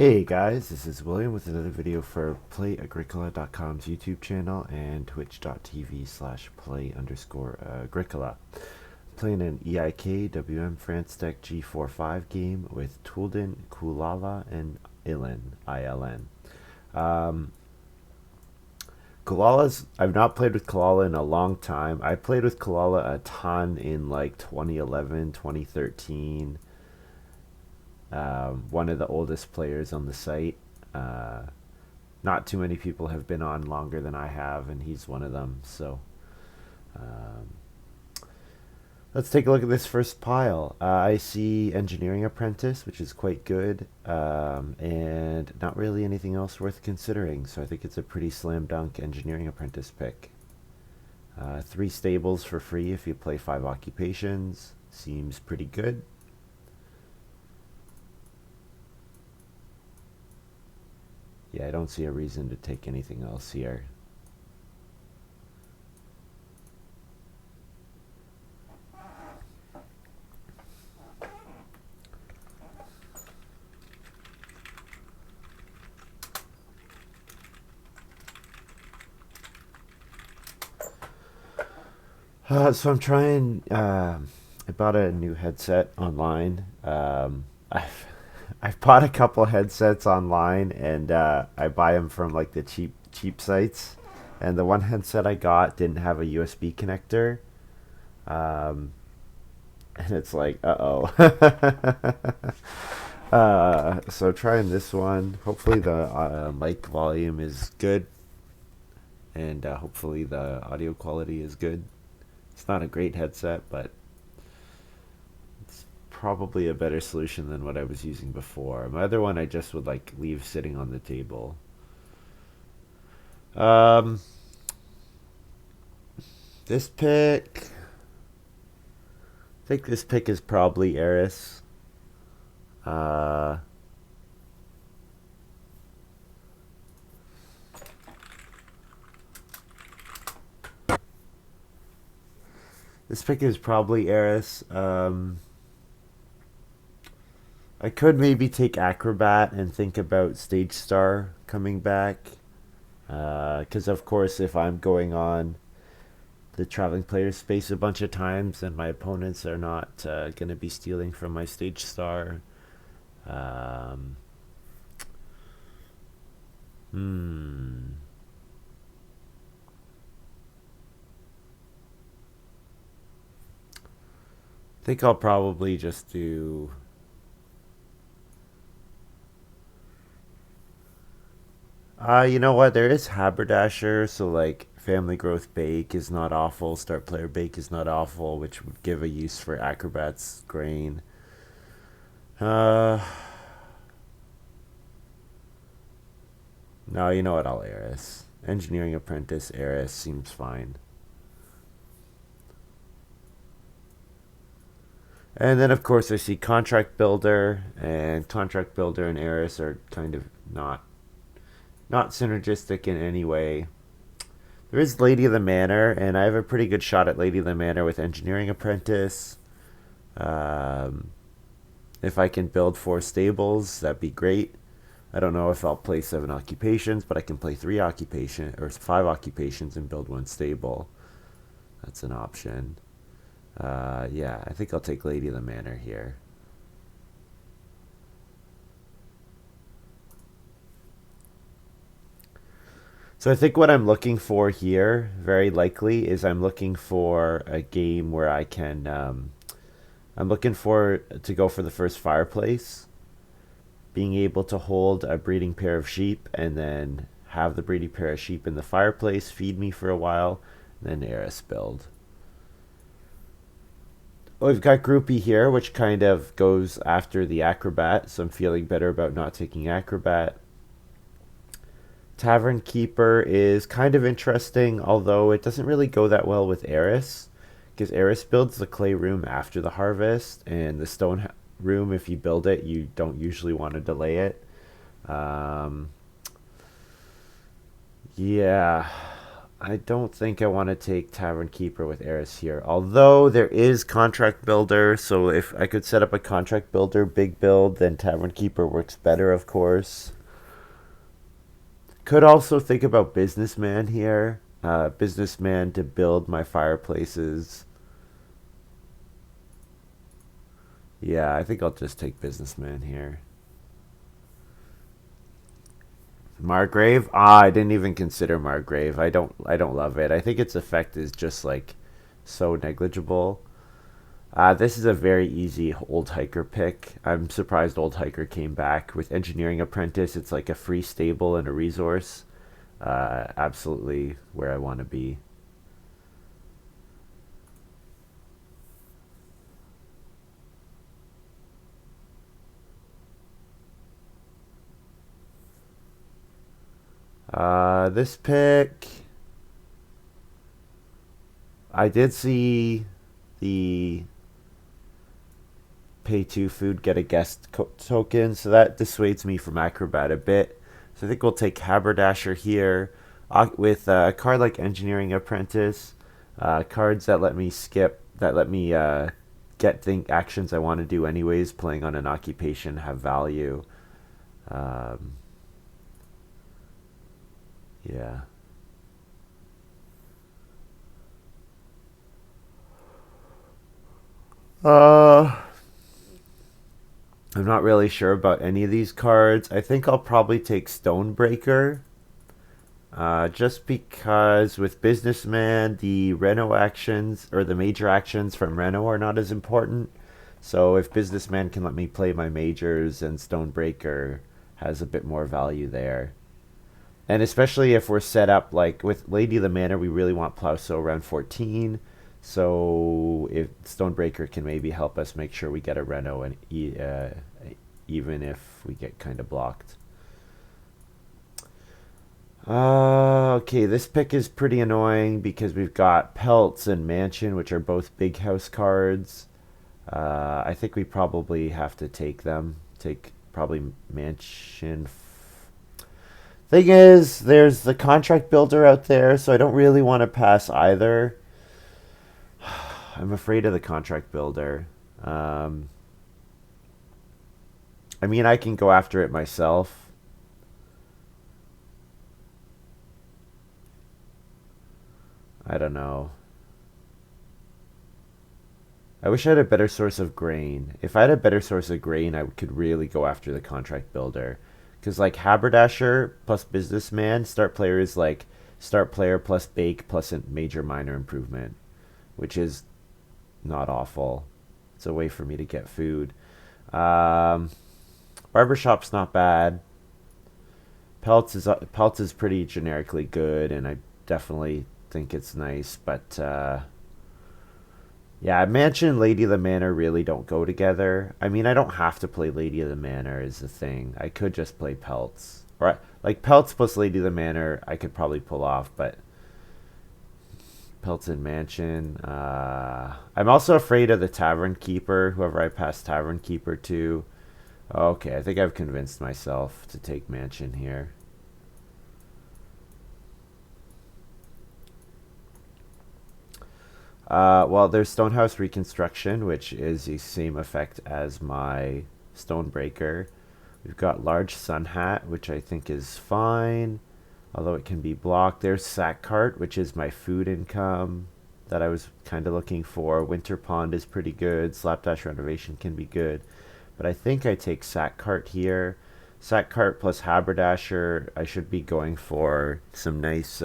Hey guys, this is William with another video for Play-agricola.com's YouTube channel and twitch.tv/play_agricola. Playing an EIK WM France Deck G45 game with Tulden, Kulala, and ILN. Um, I've not played with Kulala in a long time. I played with Kulala a ton in like 2011, 2013. One of the oldest players on the site. Uh, Not too many people have been on longer than I have, and he's one of them. So um, let's take a look at this first pile. I see Engineering Apprentice, which is quite good, and not really anything else worth considering. So I think it's a pretty slam dunk Engineering Apprentice pick. 3 stables for free if you play 5 occupations. Seems pretty good. Yeah, I don't see a reason to take anything else here. So I'm trying. I bought a new headset online. I've bought a couple headsets online, and I buy them from like the cheap sites. And the one headset I got didn't have a USB connector, um, and it's like, so trying this one. Hopefully the mic volume is good, and hopefully the audio quality is good. It's not a great headset, but it's probably a better solution than what I was using before. My other one I just would like leave sitting on the table. Um, this pick, I think this pick is probably Eris. Uh, this pick is probably Eris. I could maybe take Acrobat and think about Stage Star coming back. Because, of course, if I'm going on the traveling player space a bunch of times, and my opponents are not going to be stealing from my Stage Star. Um, hmm. I think I'll probably just do. You know what? There is Haberdasher, so like Family Growth Bake is not awful. Start Player Bake is not awful, which would give a use for Acrobat's grain. Uh, no, you know what? I'll Eris. Engineering Apprentice, Eris seems fine. And then, of course, I see Contract Builder, and Contract Builder and Eris are kind of not synergistic in any way. There is Lady of the Manor, and I have a pretty good shot at Lady of the Manor with Engineering Apprentice. Um, if I can build 4 stables, that'd be great. I don't know if I'll play 7 occupations, but I can play 3 occupation or 5 occupations and build 1 stable. That's an option. Yeah, I think I'll take Lady of the Manor here. So I think what I'm looking for here, very likely, is I'm looking for a game where I can. I'm looking for to go for the first fireplace, being able to hold a breeding pair of sheep and then have the breeding pair of sheep in the fireplace, feed me for a while, and then Eris build. We've got Groupie here, which kind of goes after the Acrobat, so I'm feeling better about not taking Acrobat. Tavern Keeper is kind of interesting, although it doesn't really go that well with Eris, because Eris builds the clay room after the harvest, and the stone room, if you build it, you don't usually want to delay it. Um, yeah, I don't think I want to take Tavern Keeper with Eris here. Although there is Contract Builder, so if I could set up a Contract Builder big build, then Tavern Keeper works better, of course. Could also think about Businessman here. Businessman to build my fireplaces. Yeah, I think I'll just take Businessman here. Margrave? Ah, I didn't even consider Margrave. I don't love it. I think its effect is just like so negligible. This is a very easy Old Hiker pick. I'm surprised Old Hiker came back with Engineering Apprentice. It's like a free stable and a resource. Absolutely where I want to be. This pick, I did see the pay two food get a guest token, so that dissuades me from Acrobat a bit. So I think we'll take Haberdasher here with a card like Engineering Apprentice, cards that let me skip, that let me get actions I want to do anyways. Playing on an occupation have value. Um, yeah. Uh, I'm not really sure about any of these cards. I think I'll probably take Stonebreaker. Just because with Businessman, the Reno actions or the major actions from Reno are not as important. So if Businessman can let me play my majors, and Stonebreaker has a bit more value there. And especially if we're set up like with Lady of the Manor, we really want Plowsow around 14. So if Stonebreaker can maybe help us make sure we get a Reno, and even if we get kind of blocked. Okay, this pick is pretty annoying because we've got Pelts and Mansion, which are both big house cards. I think we probably have to take them. Take probably Mansion. Thing is, there's the Contract Builder out there, so I don't really want to pass either. I'm afraid of the Contract Builder. Um, I mean, I can go after it myself. I don't know. I wish I had a better source of grain. If I had a better source of grain, I could really go after the Contract Builder. Because, like, Haberdasher plus Businessman, start player is like start player plus Bake plus a major minor improvement, which is not awful. It's a way for me to get food. Um, Barbershop's not bad. Pelts is pretty generically good, and I definitely think it's nice. But yeah, Mansion and Lady of the Manor really don't go together. I mean, I don't have to play Lady of the Manor is the thing. I could just play Pelts. Or like Pelts plus Lady of the Manor, I could probably pull off, but Pelts and Mansion. I'm also afraid of the Tavern Keeper, whoever I pass Tavern Keeper to. Okay, I think I've convinced myself to take Mansion here. Well, there's Stonehouse Reconstruction, which is the same effect as my Stonebreaker. We've got Large Sun Hat, which I think is fine, although it can be blocked. There's Sack Cart, which is my food income that I was kind of looking for. Winter Pond is pretty good. Slapdash Renovation can be good. But I think I take Sack Cart here. Sack Cart plus Haberdasher. I should be going for some nice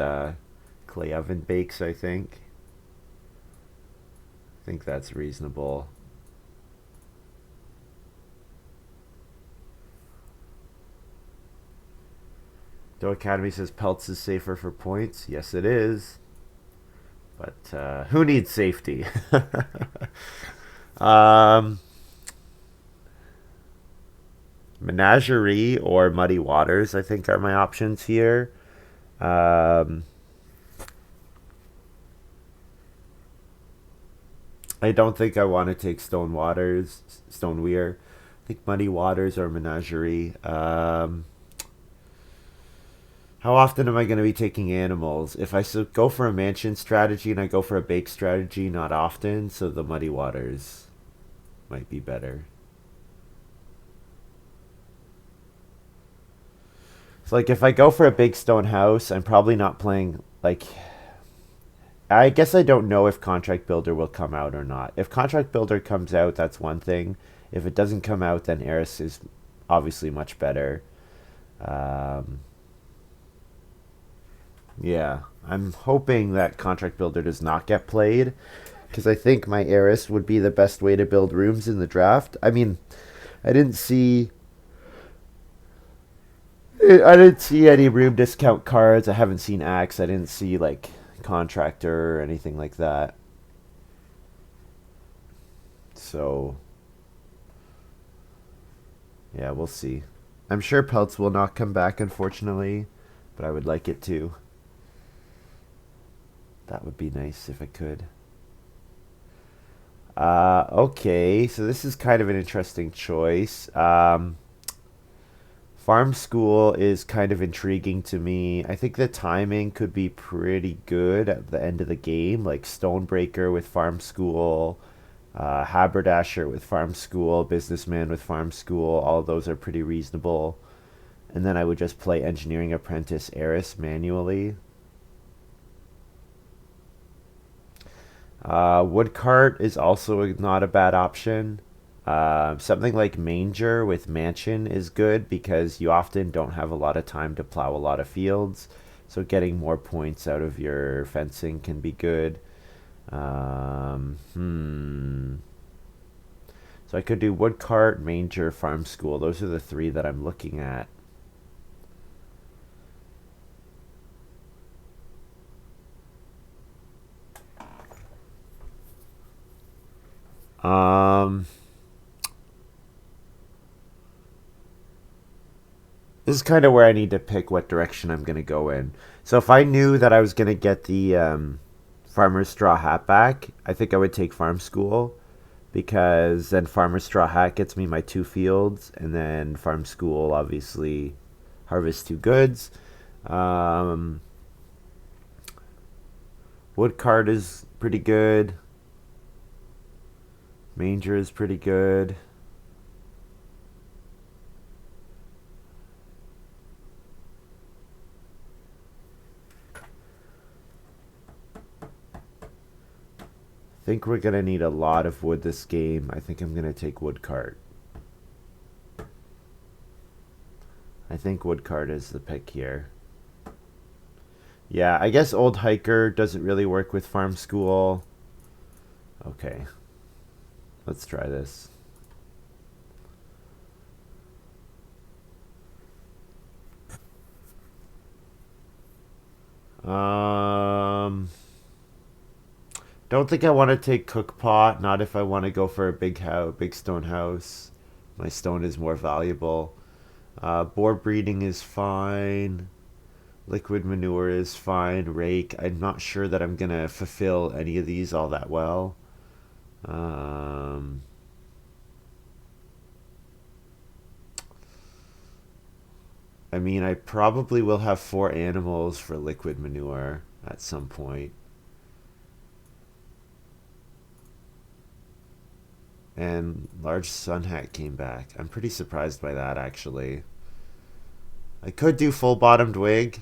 clay oven bakes, I think. I think that's reasonable. Doe Academy says Pelts is safer for points. Yes, it is. But who needs safety? um, Menagerie or Muddy Waters, I think, are my options here. Um, I don't think I want to take Stone Weir. I think Muddy Waters or Menagerie. How often am I going to be taking animals? If I go for a mansion strategy and I go for a bake strategy, not often, so the muddy waters might be better. So like if I go for a big stone house, I'm probably not playing like I guess I don't know if Contract Builder will come out or not. If Contract Builder comes out, that's one thing. If it doesn't come out, then Eris is obviously much better. Um, yeah, I'm hoping that Contract Builder does not get played because I think my Eris would be the best way to build rooms in the draft. I mean, I didn't see I didn't see any room discount cards. I haven't seen Axe. I didn't see like Contractor or anything like that. So yeah, we'll see. I'm sure Pelts will not come back, unfortunately, but I would like it to. That would be nice if it could. Okay, so this is kind of an interesting choice. Farm School is kind of intriguing to me. I think the timing could be pretty good at the end of the game, like Stonebreaker with Farm School, Haberdasher with Farm School, Businessman with Farm School. All of those are pretty reasonable. And then I would just play Engineering Apprentice Eris manually. Woodcart is also not a bad option. Something like Manger with Mansion is good because you often don't have a lot of time to plow a lot of fields. So getting more points out of your fencing can be good. So I could do Woodcart, Manger, Farm School. Those are the three that I'm looking at. Um, this is kind of where I need to pick what direction I'm going to go in. So if I knew that I was going to get the Farmer's Straw Hat back, I think I would take Farm School because then Farmer's Straw Hat gets me my two fields, and then Farm School obviously harvests two goods. Um, Woodcart is pretty good. Manger is pretty good. I think we're gonna need a lot of wood this game. I think I'm gonna take Woodcart. I think Woodcart is the pick here. Yeah, I guess Old Hiker doesn't really work with Farm School. Okay, let's try this. Um, don't think I want to take Cookpot. Not if I want to go for a big house, big stone house. My stone is more valuable. Boar breeding is fine. Liquid manure is fine. Rake. I'm not sure that I'm gonna fulfill any of these all that well. Um, I mean, I probably will have four animals for liquid manure at some point. And large sun hat came back. I'm pretty surprised by that actually. I could do full bottomed wig.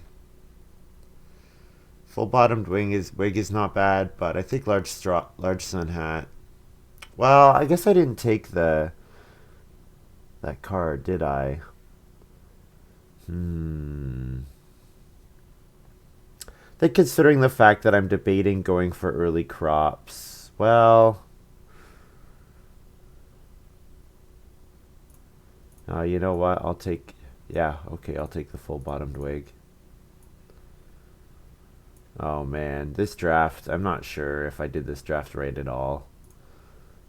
Full bottomed wig is not bad, but I think large sun hat. Well, I guess I didn't take the that card, did I? Hmm. I think considering the fact that I'm debating going for early crops, well, you know what? I'll take. Yeah, okay, I'll take the full bottomed wig. Oh man, this draft, I'm not sure if I did this draft right at all.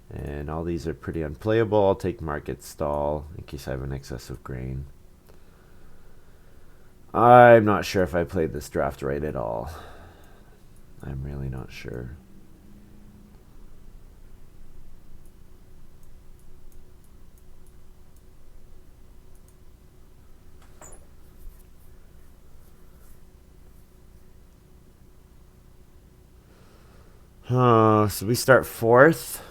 And all these are pretty unplayable. I'll take market stall in case I have an excess of grain. I'm not sure if I played this draft right at all. I'm really not sure. So we start fourth.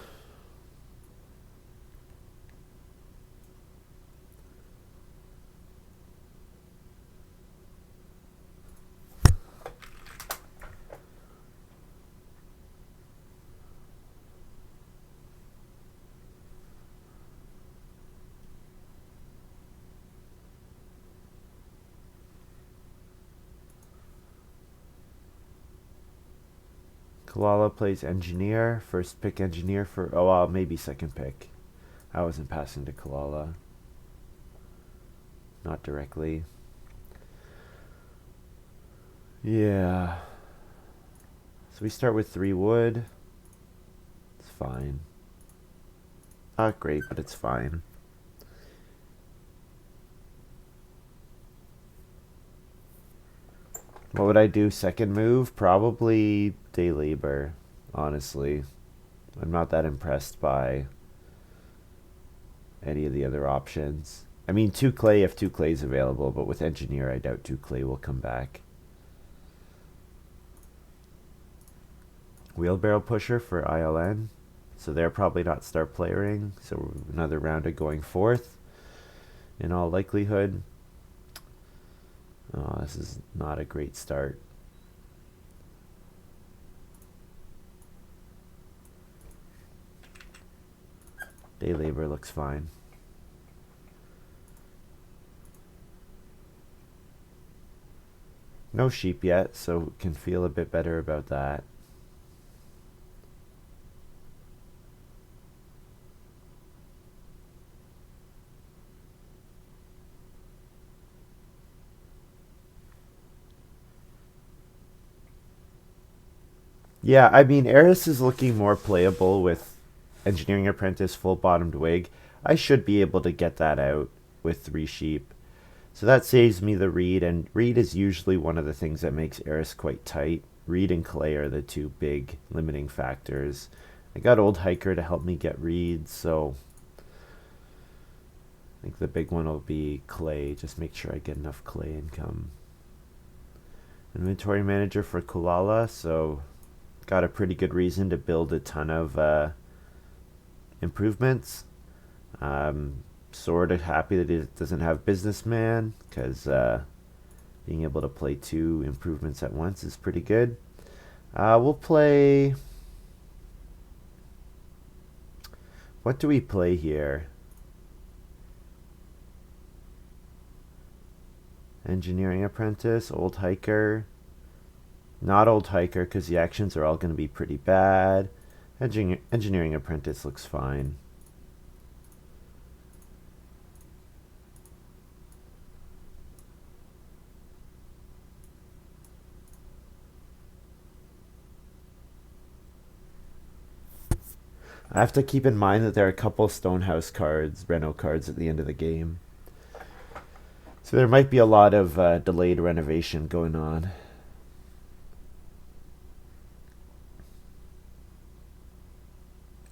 Kalala plays engineer. First pick engineer for, oh, well, maybe second pick. I wasn't passing to Kalala. Not directly. Yeah. So we start with 3 wood. It's fine. Not great, but it's fine. What would I do second move? Probably day labor, honestly. I'm not that impressed by any of the other options. I mean, 2 clay if 2 clay's available, but with engineer, I doubt 2 clay will come back. Wheelbarrow pusher for ILN. So they're probably not start playering. So another round of going fourth in all likelihood. Oh, this is not a great start. Day labor looks fine. No sheep yet, so can feel a bit better about that. Yeah, I mean, Eris is looking more playable with Engineering Apprentice full bottomed wig. I should be able to get that out with 3 sheep. So that saves me the reed, and reed is usually one of the things that makes Eris quite tight. Reed and clay are the 2 big limiting factors. I got Old Hiker to help me get reed, so I think the big one will be clay. Just make sure I get enough clay income. Inventory manager for Kulala, so got a pretty good reason to build a ton of improvements. Sort of happy that it doesn't have businessman, because being able to play 2 improvements at once is pretty good. We'll play. What do we play here? Engineering Apprentice, Old Hiker. Not Old Hiker, because the actions are all going to be pretty bad. Engineering Apprentice looks fine. I have to keep in mind that there are a couple Stonehouse cards, Reno cards at the end of the game. So there might be a lot of delayed renovation going on.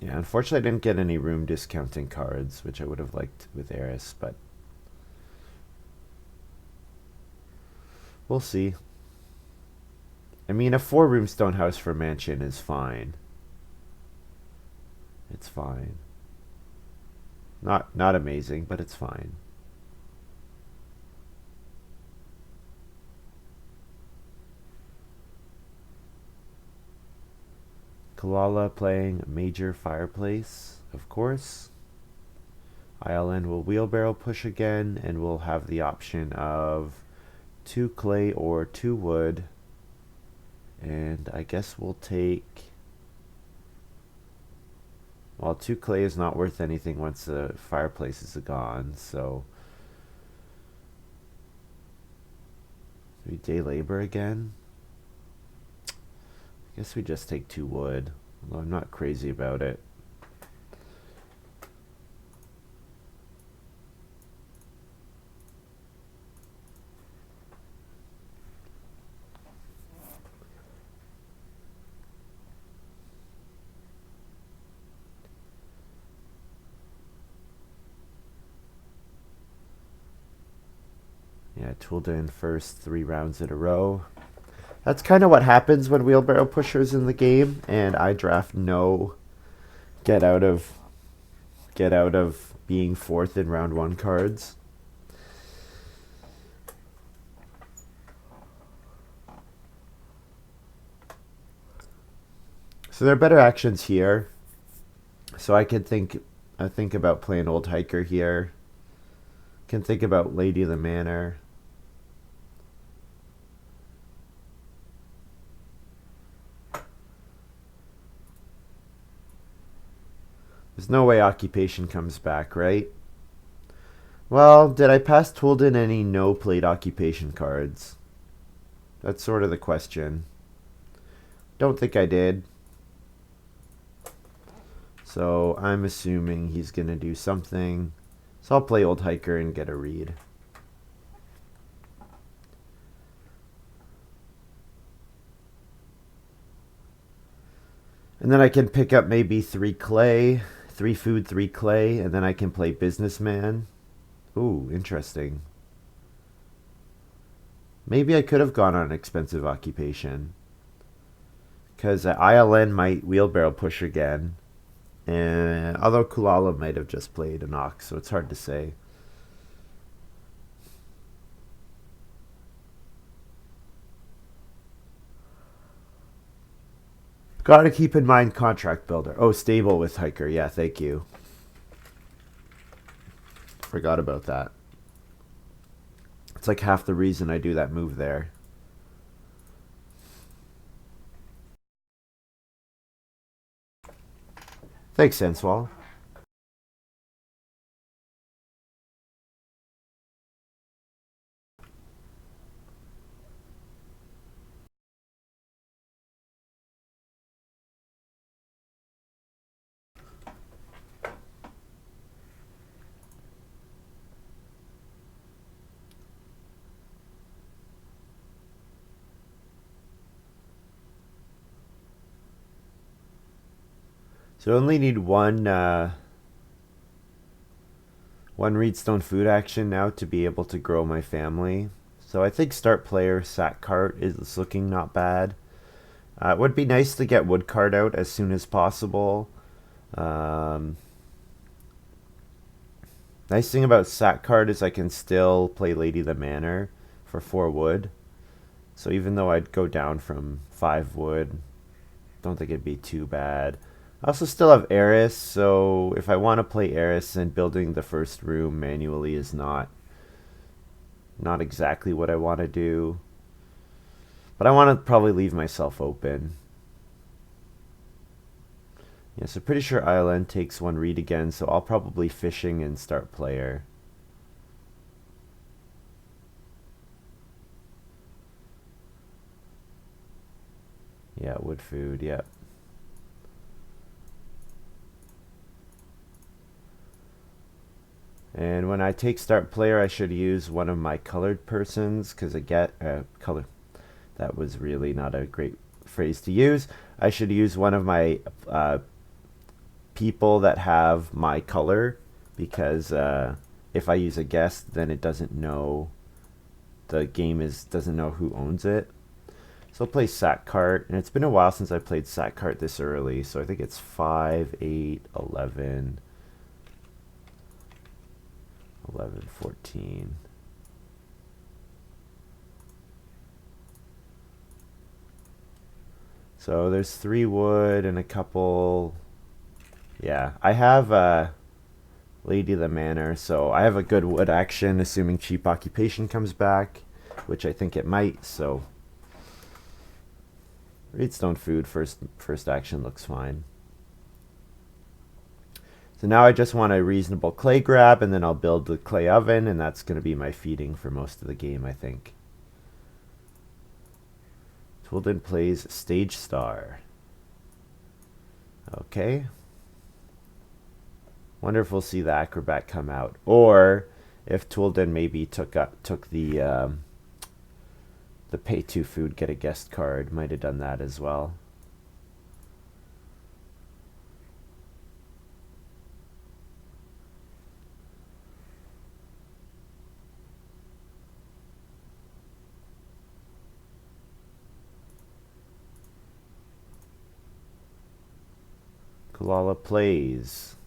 Yeah, unfortunately I didn't get any room discounting cards, which I would have liked with Eris, but we'll see. I mean, a 4-room Stonehouse for mansion is fine. It's fine. Not amazing, but it's fine. Kalala playing Major Fireplace, of course. ILN will wheelbarrow push again, and we'll have the option of 2 clay or 2 wood. And I guess we'll take. Well, 2 clay is not worth anything once the fireplace is gone, so. We day labor again. I guess we just take 2 wood, although I'm not crazy about it. Yeah, Tulda in first 3 rounds in a row. That's kind of what happens when wheelbarrow pushers in the game, and I draft no get out of being fourth in round one cards. So there are better actions here. So I think about playing Old Hiker here. Can think about Lady of the Manor. There's no way Occupation comes back, right? Well, did I pass Toolden any no-played Occupation cards? That's sort of the question. Don't think I did. So I'm assuming he's going to do something. So I'll play Old Hiker and get a read. And then I can pick up maybe 3 clay, 3 food, 3 clay, and then I can play Businessman. Ooh, interesting. Maybe I could have gone on an expensive Occupation. Because ILN might wheelbarrow push again. And although Kulala might have just played an Ox, so it's hard to say. Gotta keep in mind Contract Builder. Oh, stable with Hiker. Yeah, thank you. Forgot about that. It's like half the reason I do that move there. Thanks, Senswall. So I only need one Reedstone food action now to be able to grow my family. So I think start player sack cart is looking not bad. It would be nice to get wood cart out as soon as possible. Nice thing about sack cart is I can still play Lady of the Manor for 4 wood. So even though I'd go down from 5 wood, don't think it'd be too bad. I also still have Eris, so if I want to play Eris, then building the first room manually is not exactly what I want to do. But I want to probably leave myself open. Yeah, so pretty sure Island takes 1 read again, so I'll probably fishing and start player. Yeah, wood food, yep. And when I take start player, I should use one of my colored persons, because I get color. That was really not a great phrase to use. I should use one of my people that have my color, because if I use a guest, then it doesn't know, the game doesn't know who owns it. So I'll play Sack Cart, and it's been a while since I played Sack Cart this early, so I think it's 5, 8, 11, 11, 14. So there's 3 wood and a couple. Yeah, I have Lady of the Manor, so I have a good wood action, assuming cheap occupation comes back, which I think it might. So Reedstone food first action looks fine. So now I just want a reasonable clay grab, and then I'll build the clay oven, and that's going to be my feeding for most of the game, I think. Toolden plays Stage Star. Okay. Wonder if we'll see the Acrobat come out, or if Toolden maybe took the pay 2 food, get a guest card. Might have done that as well. Kalala plays.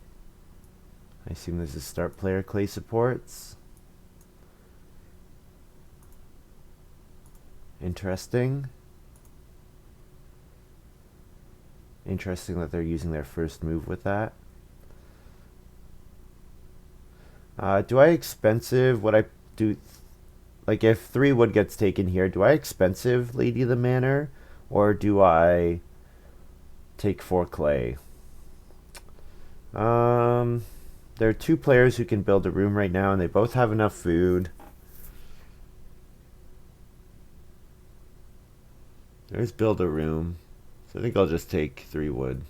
I assume this is start player clay supports. Interesting. Interesting that they're using their first move with that. Do I expensive what I do? Like if 3 wood gets taken here, do I expensive Lady of the Manor? Or do I take 4 clay? There are 2 players who can build a room right now, and they both have enough food. There's build a room. So I think I'll just take 3 wood.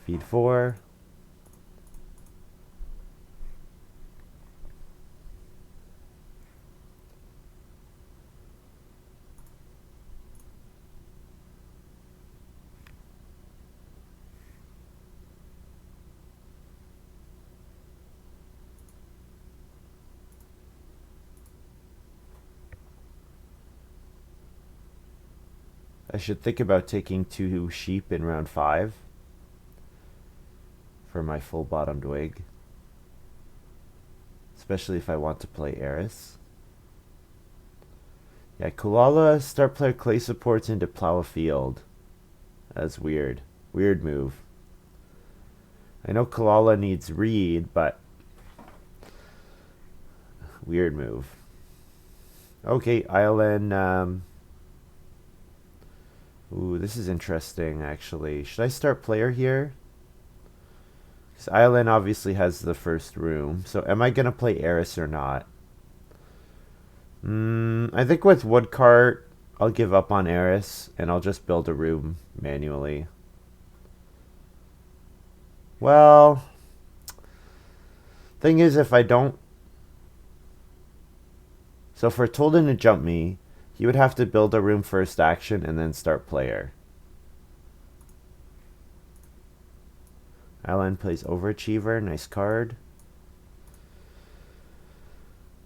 Feed 4. I should think about taking 2 sheep in round 5 for my full bottomed wig. Especially if I want to play Eris. Yeah, Kulala start player clay supports into plow a field. That's weird. Weird move. I know Kulala needs reed, but weird move. Okay, Island. Ooh, this is interesting, actually. Should I start player here? Because Island obviously has the first room. So am I going to play Eris or not? I think with Woodcart, I'll give up on Eris, and I'll just build a room manually. Well, thing is, if I don't... So for Tolden to jump me, he would have to build a room first action and then start player. Island plays Overachiever, nice card.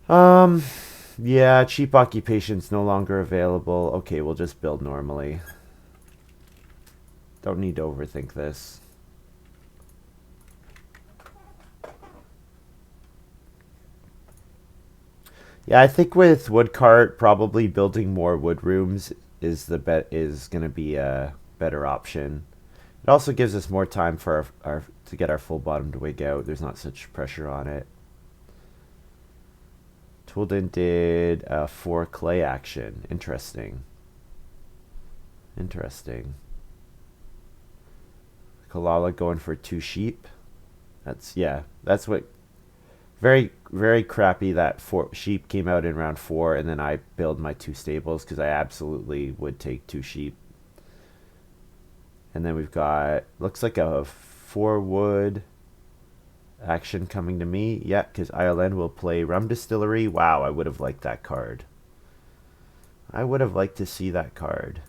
Yeah, cheap occupation's no longer available. Okay, we'll just build normally. Don't need to overthink this. Yeah, I think with Woodcart, probably building more wood rooms is gonna be a better option. It also gives us more time for our to get our full bottomed wig out. There's not such pressure on it. Toolden did 4 clay action. Interesting. Interesting. Kalala going for 2 sheep. That's what very, very crappy that 4 sheep came out in round 4, and then I build my 2 stables because I absolutely would take 2 sheep. And then we've got, looks like a 4 wood action coming to me. Yeah, because Ireland will play Rum Distillery. Wow, I would have liked that card. I would have liked to see that card.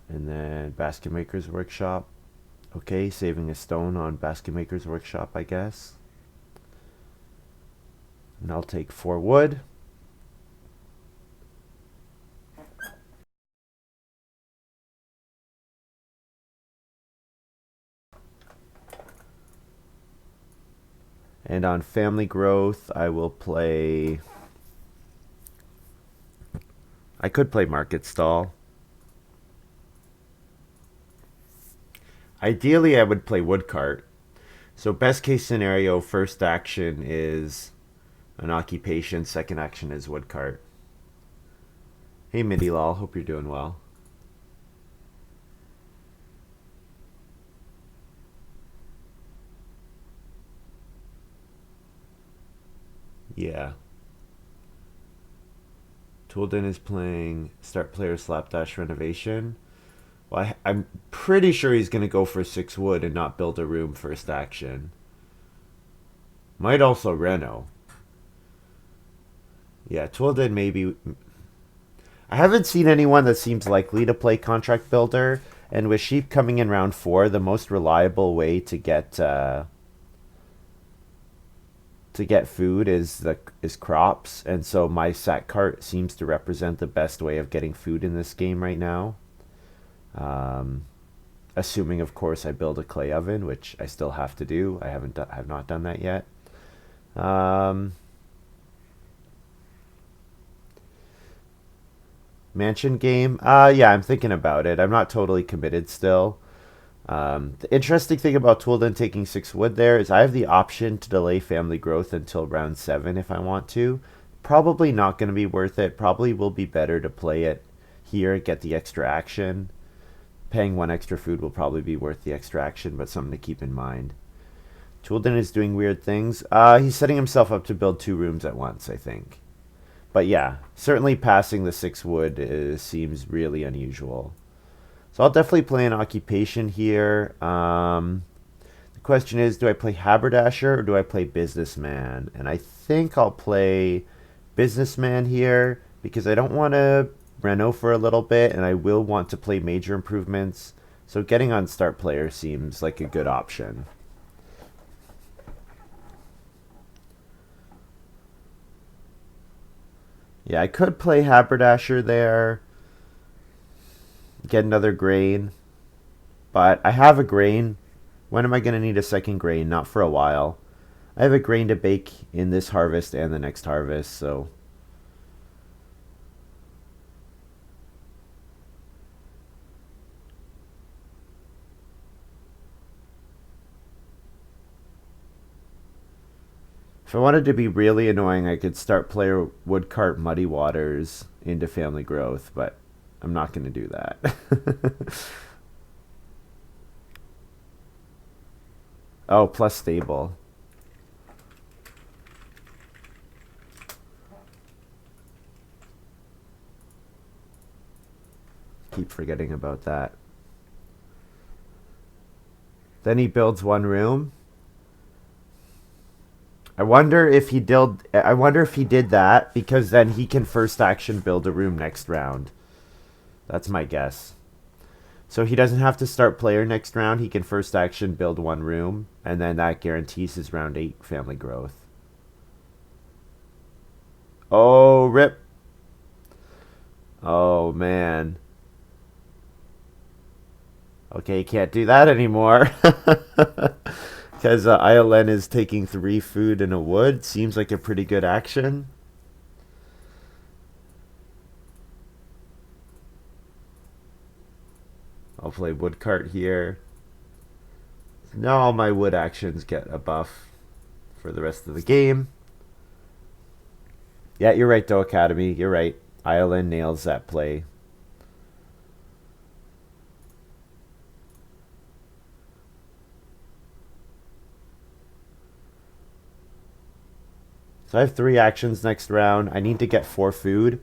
And then Basket Maker's Workshop. Okay, saving a stone on Basket Maker's Workshop, I guess. And I'll take 4 wood. And on Family Growth, I will play... I could play Market Stall. Ideally, I would play Woodcart. So best case scenario, first action is an occupation, second action is Woodcart. Hey Midilal, hope you're doing well. Yeah. Toolden is playing start player slapdash renovation. Well, I'm pretty sure he's going to go for 6 wood and not build a room first action. Might also reno. Yeah, Toolden maybe... I haven't seen anyone that seems likely to play contract builder. And with sheep coming in round 4, the most reliable way to get food is crops, and so my sack cart seems to represent the best way of getting food in this game right now. Um, Assuming, of course, I build a clay oven, which I still have to do. I have not done that yet. Um, Mansion game. Yeah, I'm thinking about it. I'm not totally committed still. The interesting thing about Toolden taking 6 wood there is I have the option to delay family growth until round 7 if I want to. Probably not going to be worth it. Probably will be better to play it here, get the extra action. Paying 1 extra food will probably be worth the extra action, but something to keep in mind. Toolden is doing weird things. He's setting himself up to build 2 rooms at once, I think. But yeah, certainly passing the 6 wood seems really unusual. So I'll definitely play an occupation here. The question is, do I play haberdasher or do I play businessman? And I think I'll play businessman here because I don't want to reno for a little bit, and I will want to play major improvements. So getting on start player seems like a good option. Yeah, I could play haberdasher there, get another grain, but I have a grain. When am I going to need a second grain? Not for a while. I have a grain to bake in this harvest and the next harvest, so if I wanted to be really annoying, I could start player woodcart muddy waters into family growth, but I'm not going to do that. Oh, plus stable. Keep forgetting about that. Then he builds 1 room. I wonder if he did that because then he can first action build a room next round. That's my guess. So he doesn't have to start player next round. He can first action build 1 room, and then that guarantees his round 8 family growth. Oh, rip. Oh, man. Okay, can't do that anymore. Because ILN is taking 3 food and a wood. Seems like a pretty good action. I'll play woodcart here. Now all my wood actions get a buff for the rest of the game. Yeah, you're right, though, Academy. You're right. ILN nails that play. So I have 3 actions next round. I need to get 4 food.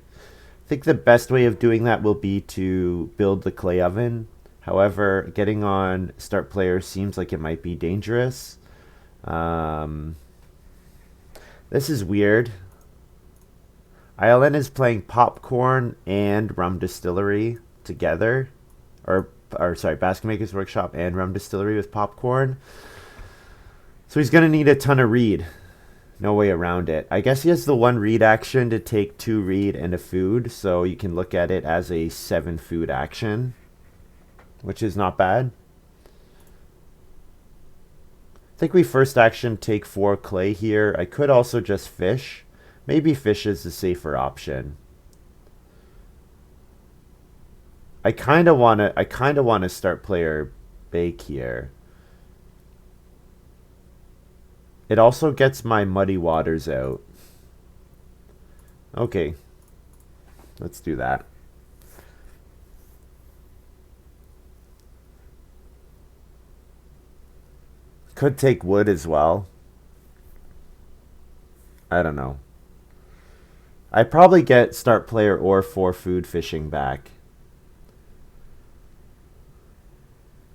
I think the best way of doing that will be to build the clay oven. However, getting on start player seems like it might be dangerous. Um, this is weird. ILN is playing popcorn and rum distillery together, or sorry, Basket Makers Workshop and rum distillery with popcorn. So he's gonna need a ton of reed. No way around it. I guess he has the 1 reed action to take 2 reed and a food, so you can look at it as a 7 food action, which is not bad. I think we first action take 4 clay here. I could also just fish. Maybe fish is the safer option. I kind of want to start player bake here. It also gets my muddy waters out. Okay. Let's do that. Could take wood as well. I don't know. I probably get start player or 4 food fishing back.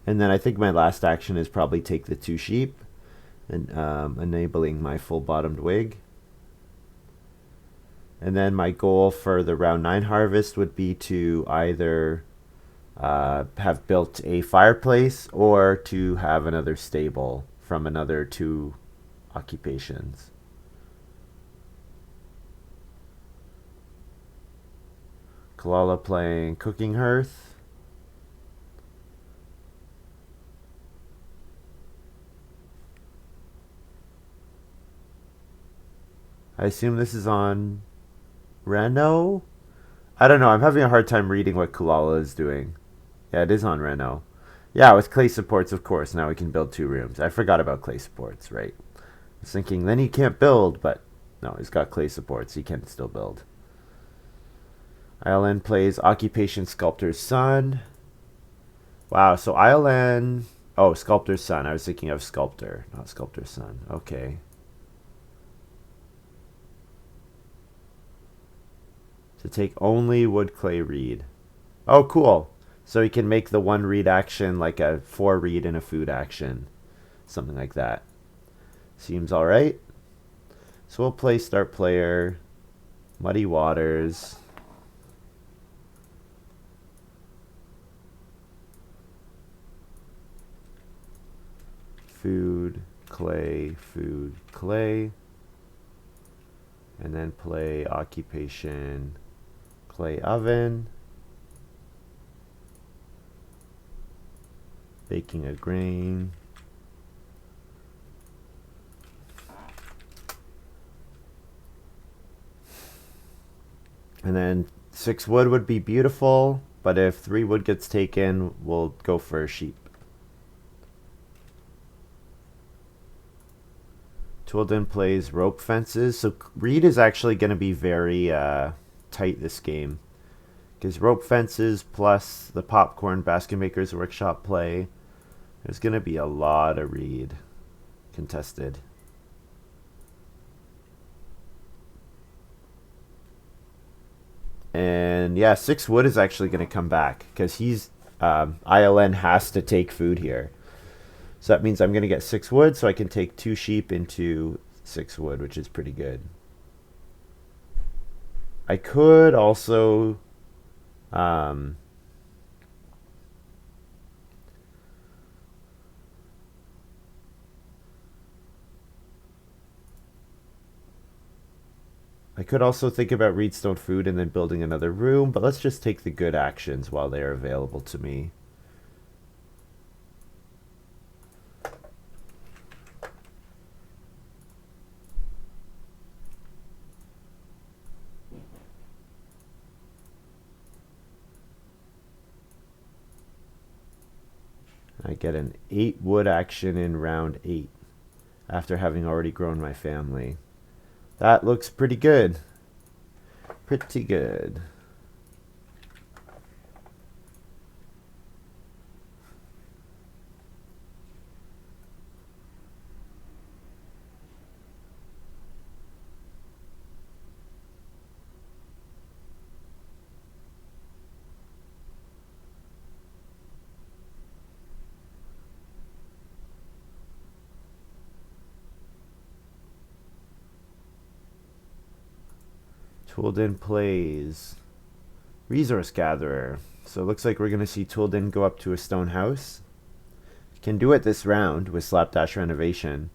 And then I think my last action is probably take the 2 sheep and enabling my full bottomed wig. And then my goal for the round 9 harvest would be to either have built a fireplace or to have another stable from another two occupations. Kalala playing cooking hearth. I assume this is on Reno? I don't know. I'm having a hard time reading what Kulala is doing. Yeah, it is on Reno. Yeah, with clay supports, of course. Now we can build 2 rooms. I forgot about clay supports, right? I was thinking, then he can't build, but no, he's got clay supports. He can still build. ILN plays Occupation Sculptor's Son. Wow, so ILN... Oh, Sculptor's Son. I was thinking of Sculptor, not Sculptor's Son. Okay. To take only wood, clay, reed. Oh, cool. So he can make the 1 reed action like a 4 reed and a food action. Something like that. Seems alright. So we'll play start player. Muddy Waters. Food, clay. And then play occupation, clay oven. Baking a grain. And then 6 wood would be beautiful, but if 3 wood gets taken, we'll go for a sheep. Toolden plays rope fences. So Reed is actually going to be very tight this game. Because rope fences plus the popcorn basket maker's workshop play, there's going to be a lot of Reed contested. And yeah, 6 wood is actually going to come back because he's ILN has to take food here. So that means I'm going to get 6 wood, so I can take 2 sheep into 6 wood, which is pretty good. I could also think about Reedstone food and then building another room, but let's just take the good actions while they are available to me. I get an 8 wood action in round 8 after having already grown my family. That looks pretty good. Pretty good. Toolden plays Resource Gatherer. So it looks like we're going to see Toolden go up to a stone house. Can do it this round with Slapdash Renovation.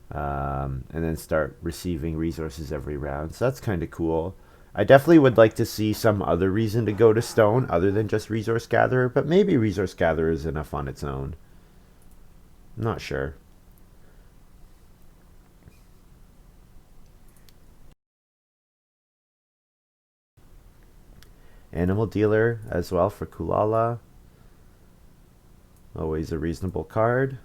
And then start receiving resources every round. So that's kind of cool. I definitely would like to see some other reason to go to stone other than just Resource Gatherer. But maybe Resource Gatherer is enough on its own. I'm not sure. Animal Dealer as well for Kulala. Always a reasonable card.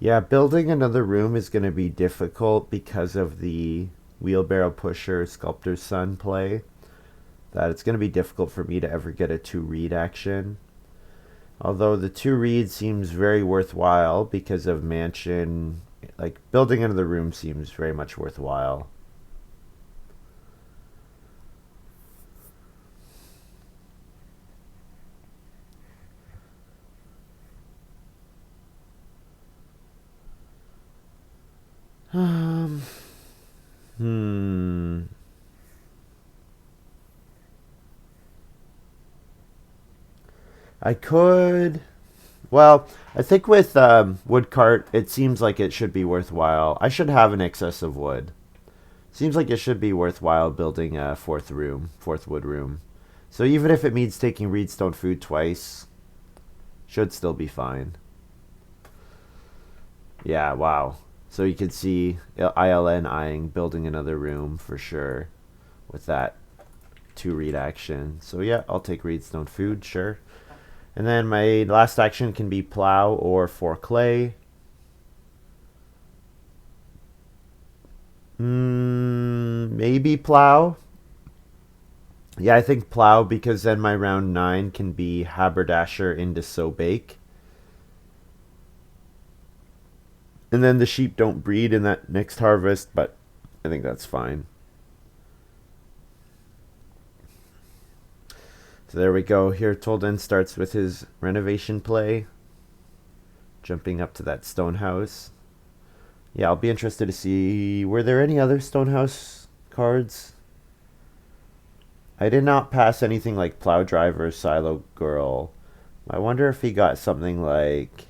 Yeah, building another room is going to be difficult because of the wheelbarrow pusher Sculptor's Son play. That it's going to be difficult for me to ever get a 2-reed action. Although the 2-reed seems very worthwhile because of mansion. Like, building another room seems very much worthwhile. Um, hmm. I could. Well, I think with wood cart, it seems like it should be worthwhile. I should have an excess of wood. Seems like it should be worthwhile building a fourth wood room. So even if it means taking reedstone food twice, should still be fine. Yeah, wow. So you can see ILN eyeing building another room for sure with that 2 reed action. So yeah, I'll take reedstone food, sure. And then my last action can be plow or for clay. Maybe plow. Yeah, I think plow because then my round 9 can be haberdasher into sow bake. And then the sheep don't breed in that next harvest, but I think that's fine. So there we go. Here Tolden starts with his renovation play. Jumping up to that stone house. Yeah, I'll be interested to see, were there any other stone house cards? I did not pass anything like plow driver, silo girl. I wonder if he got something like,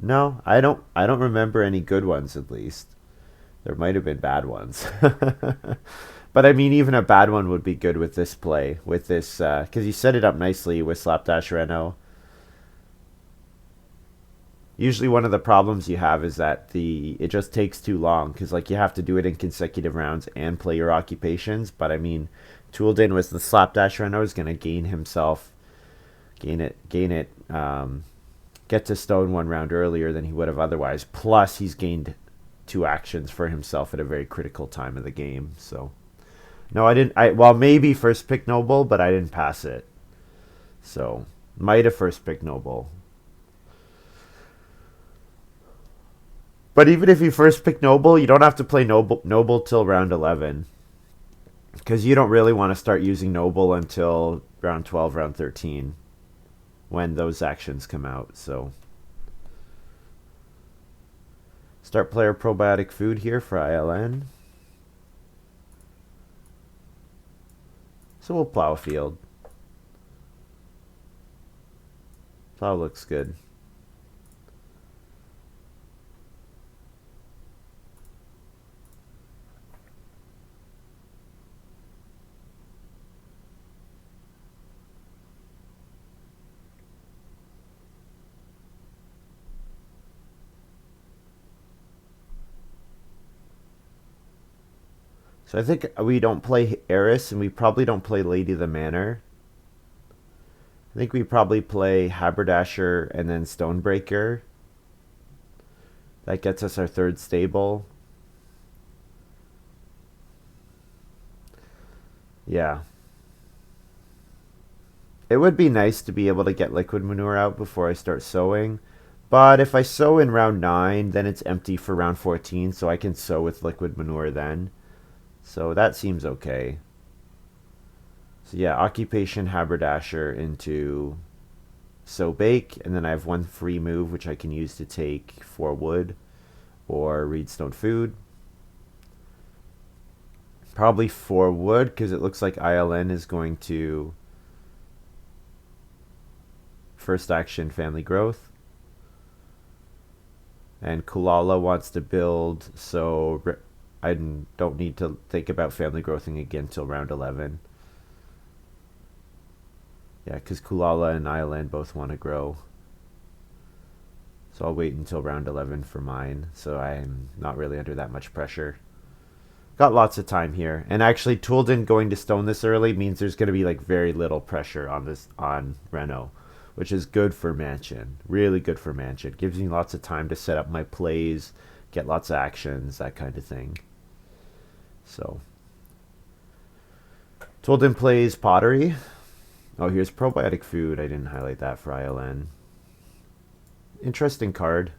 no, I don't remember any good ones at least. There might have been bad ones. But I mean, even a bad one would be good with this play, with this, because you set it up nicely with Slapdash Reno. Usually, one of the problems you have is that the it just takes too long because like you have to do it in consecutive rounds and play your occupations. But I mean, Toolden was the Slapdash Reno is going to gain it, get to stone 1 round earlier than he would have otherwise. Plus, he's gained 2 actions for himself at a very critical time of the game. So no, I didn't. I well maybe first pick noble, but I didn't pass it. So might have first pick noble. But even if you first pick noble, you don't have to play noble till round 11 because you don't really want to start using noble until round 12, round 13 when those actions come out. So start player probiotic food here for ILN. So we'll plow a field. Plow looks good. So I think we don't play Eris and we probably don't play Lady of the Manor. I think we probably play Haberdasher and then Stonebreaker. That gets us our 3rd stable. Yeah. It would be nice to be able to get liquid manure out before I start sowing. But if I sow in round 9, then it's empty for round 14, so I can sow with liquid manure then. So that seems okay. So yeah, occupation haberdasher into sow bake, and then I have 1 free move which I can use to take 4 wood or reedstone food. Probably 4 wood because it looks like ILN is going to first action family growth. And Kulala wants to build, so I don't need to think about family growthing again till round 11. Yeah, because Kulala and ILN both want to grow. So I'll wait until round 11 for mine, so I'm not really under that much pressure. Got lots of time here. And actually, Toolden going to stone this early means there's going to be like very little pressure on Reno, which is good for Mansion. Really good for Mansion. Gives me lots of time to set up my plays, get lots of actions, that kind of thing. So, Toolden plays pottery. Oh, here's probiotic food. I didn't highlight that for ILN. Interesting card.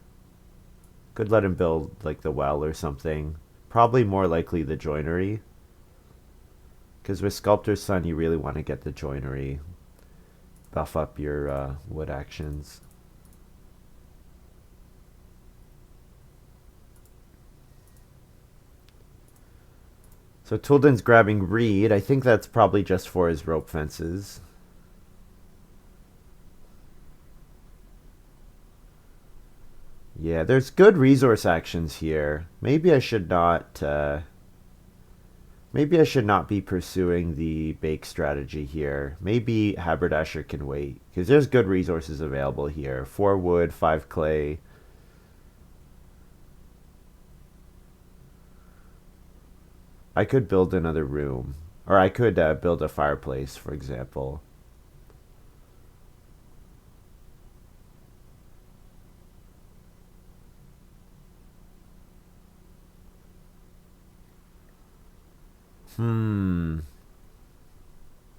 Could let him build like the well or something. Probably more likely the joinery. Because with Sculptor's Son, you really want to get the joinery. Buff up your wood actions. So Tulden's grabbing reed. I think that's probably just for his rope fences. Yeah, there's good resource actions here. Maybe I should not. Maybe I should not be pursuing the bake strategy here. Maybe Haberdasher can wait because there's good resources available here. 4 wood, 5 clay. I could build another room, or I could build a fireplace, for example. I'm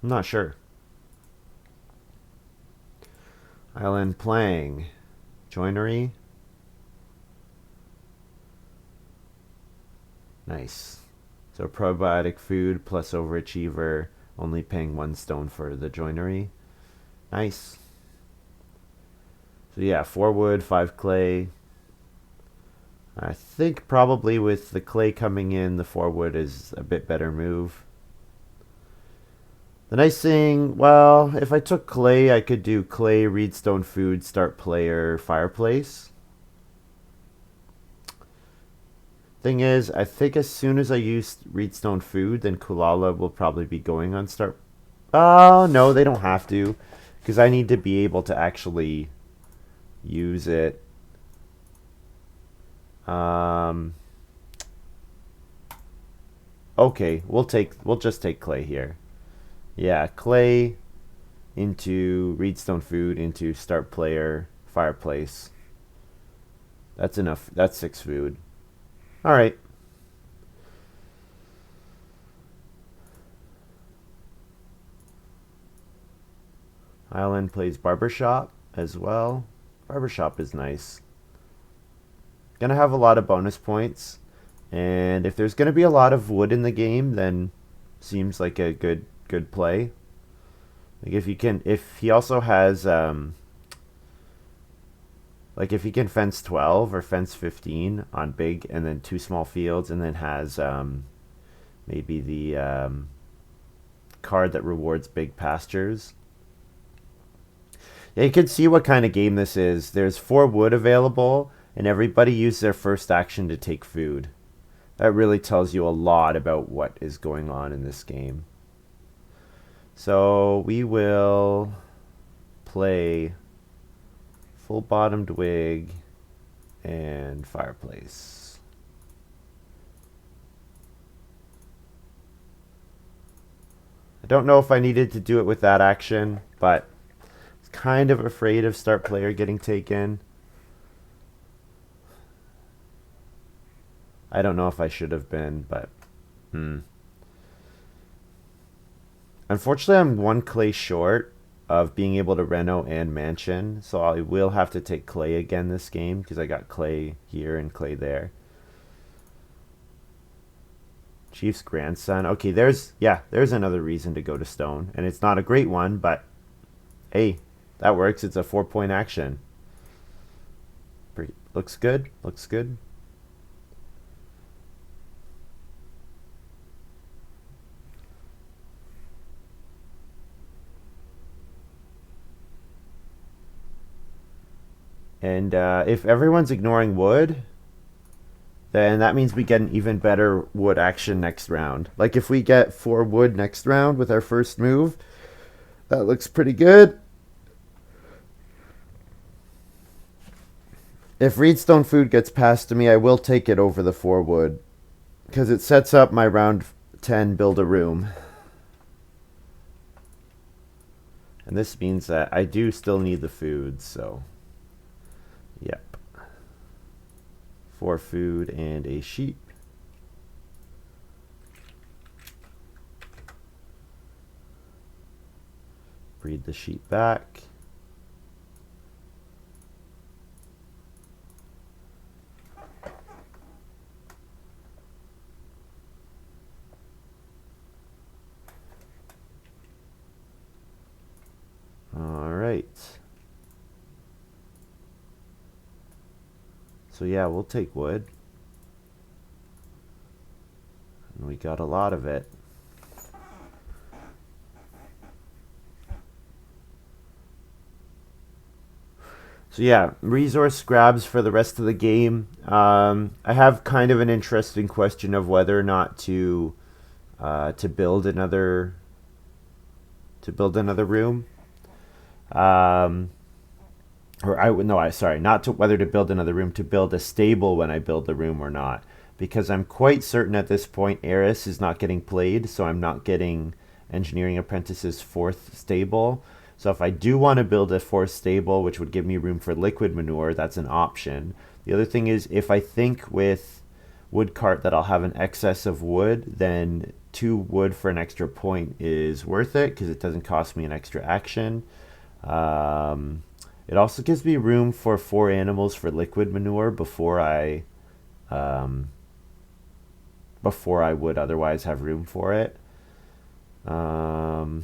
not sure. Island playing. Joinery. Nice. So probiotic food plus overachiever, only paying 1 stone for the joinery. Nice. So yeah, 4 wood, 5 clay. I think probably with the clay coming in, the 4 wood is a bit better move. The nice thing, well, if I took clay, I could do clay, reedstone food, start player, fireplace. Thing is, I think as soon as I use reedstone food, then Kulala will probably be going on start. Oh, no, they don't have to. Because I need to be able to actually use it. Okay, we'll just take clay here. Yeah, clay into reedstone food into start player fireplace. That's enough. That's 6 food. All right. Island plays barbershop as well. Barbershop is nice. Gonna have a lot of bonus points, and if there's gonna be a lot of wood in the game, then seems like a good play. Like if he also has like if he can fence 12 or fence 15 on big and then 2 small fields, and then has maybe the card that rewards big pastures. Yeah, you can see what kind of game this is. There's 4 wood available, and everybody used their first action to take food. That really tells you a lot about what is going on in this game. So we will play full bottomed wig and fireplace. I don't know if I needed to do it with that action, but I was kind of afraid of start player getting taken. I don't know if I should have been, but Unfortunately, I'm 1 clay short of being able to reno and mansion, so I will have to take clay again this game because I got clay here and clay there. Chief's grandson. Okay, there's another reason to go to stone, and it's not a great one, but hey, that works. It's a 4-point action. Looks good. Looks good. And if everyone's ignoring wood, then that means we get an even better wood action next round. Like if we get 4 wood next round with our first move, that looks pretty good. If reedstone food gets passed to me, I will take it over the 4 wood because it sets up my round 10 build a room. And this means that I do still need the food, so yep. 4 food and a sheep. Breed the sheep back. All right. So yeah, we'll take wood. And we got a lot of it. So yeah, resource grabs for the rest of the game. I have kind of an interesting question of whether or not to build another room. Um, or I would no, I sorry, not to whether to build another room, to build a stable when I build the room or not, because I'm quite certain at this point Eris is not getting played, so I'm not getting Engineering Apprentice's fourth stable. So if I do want to build a fourth stable, which would give me room for liquid manure, that's an option. The other thing is, if I think with wood cart that I'll have an excess of wood, then 2 wood for an extra point is worth it because it doesn't cost me an extra action. Um, it also gives me room for 4 animals for liquid manure um, before I would otherwise have room for it. Um,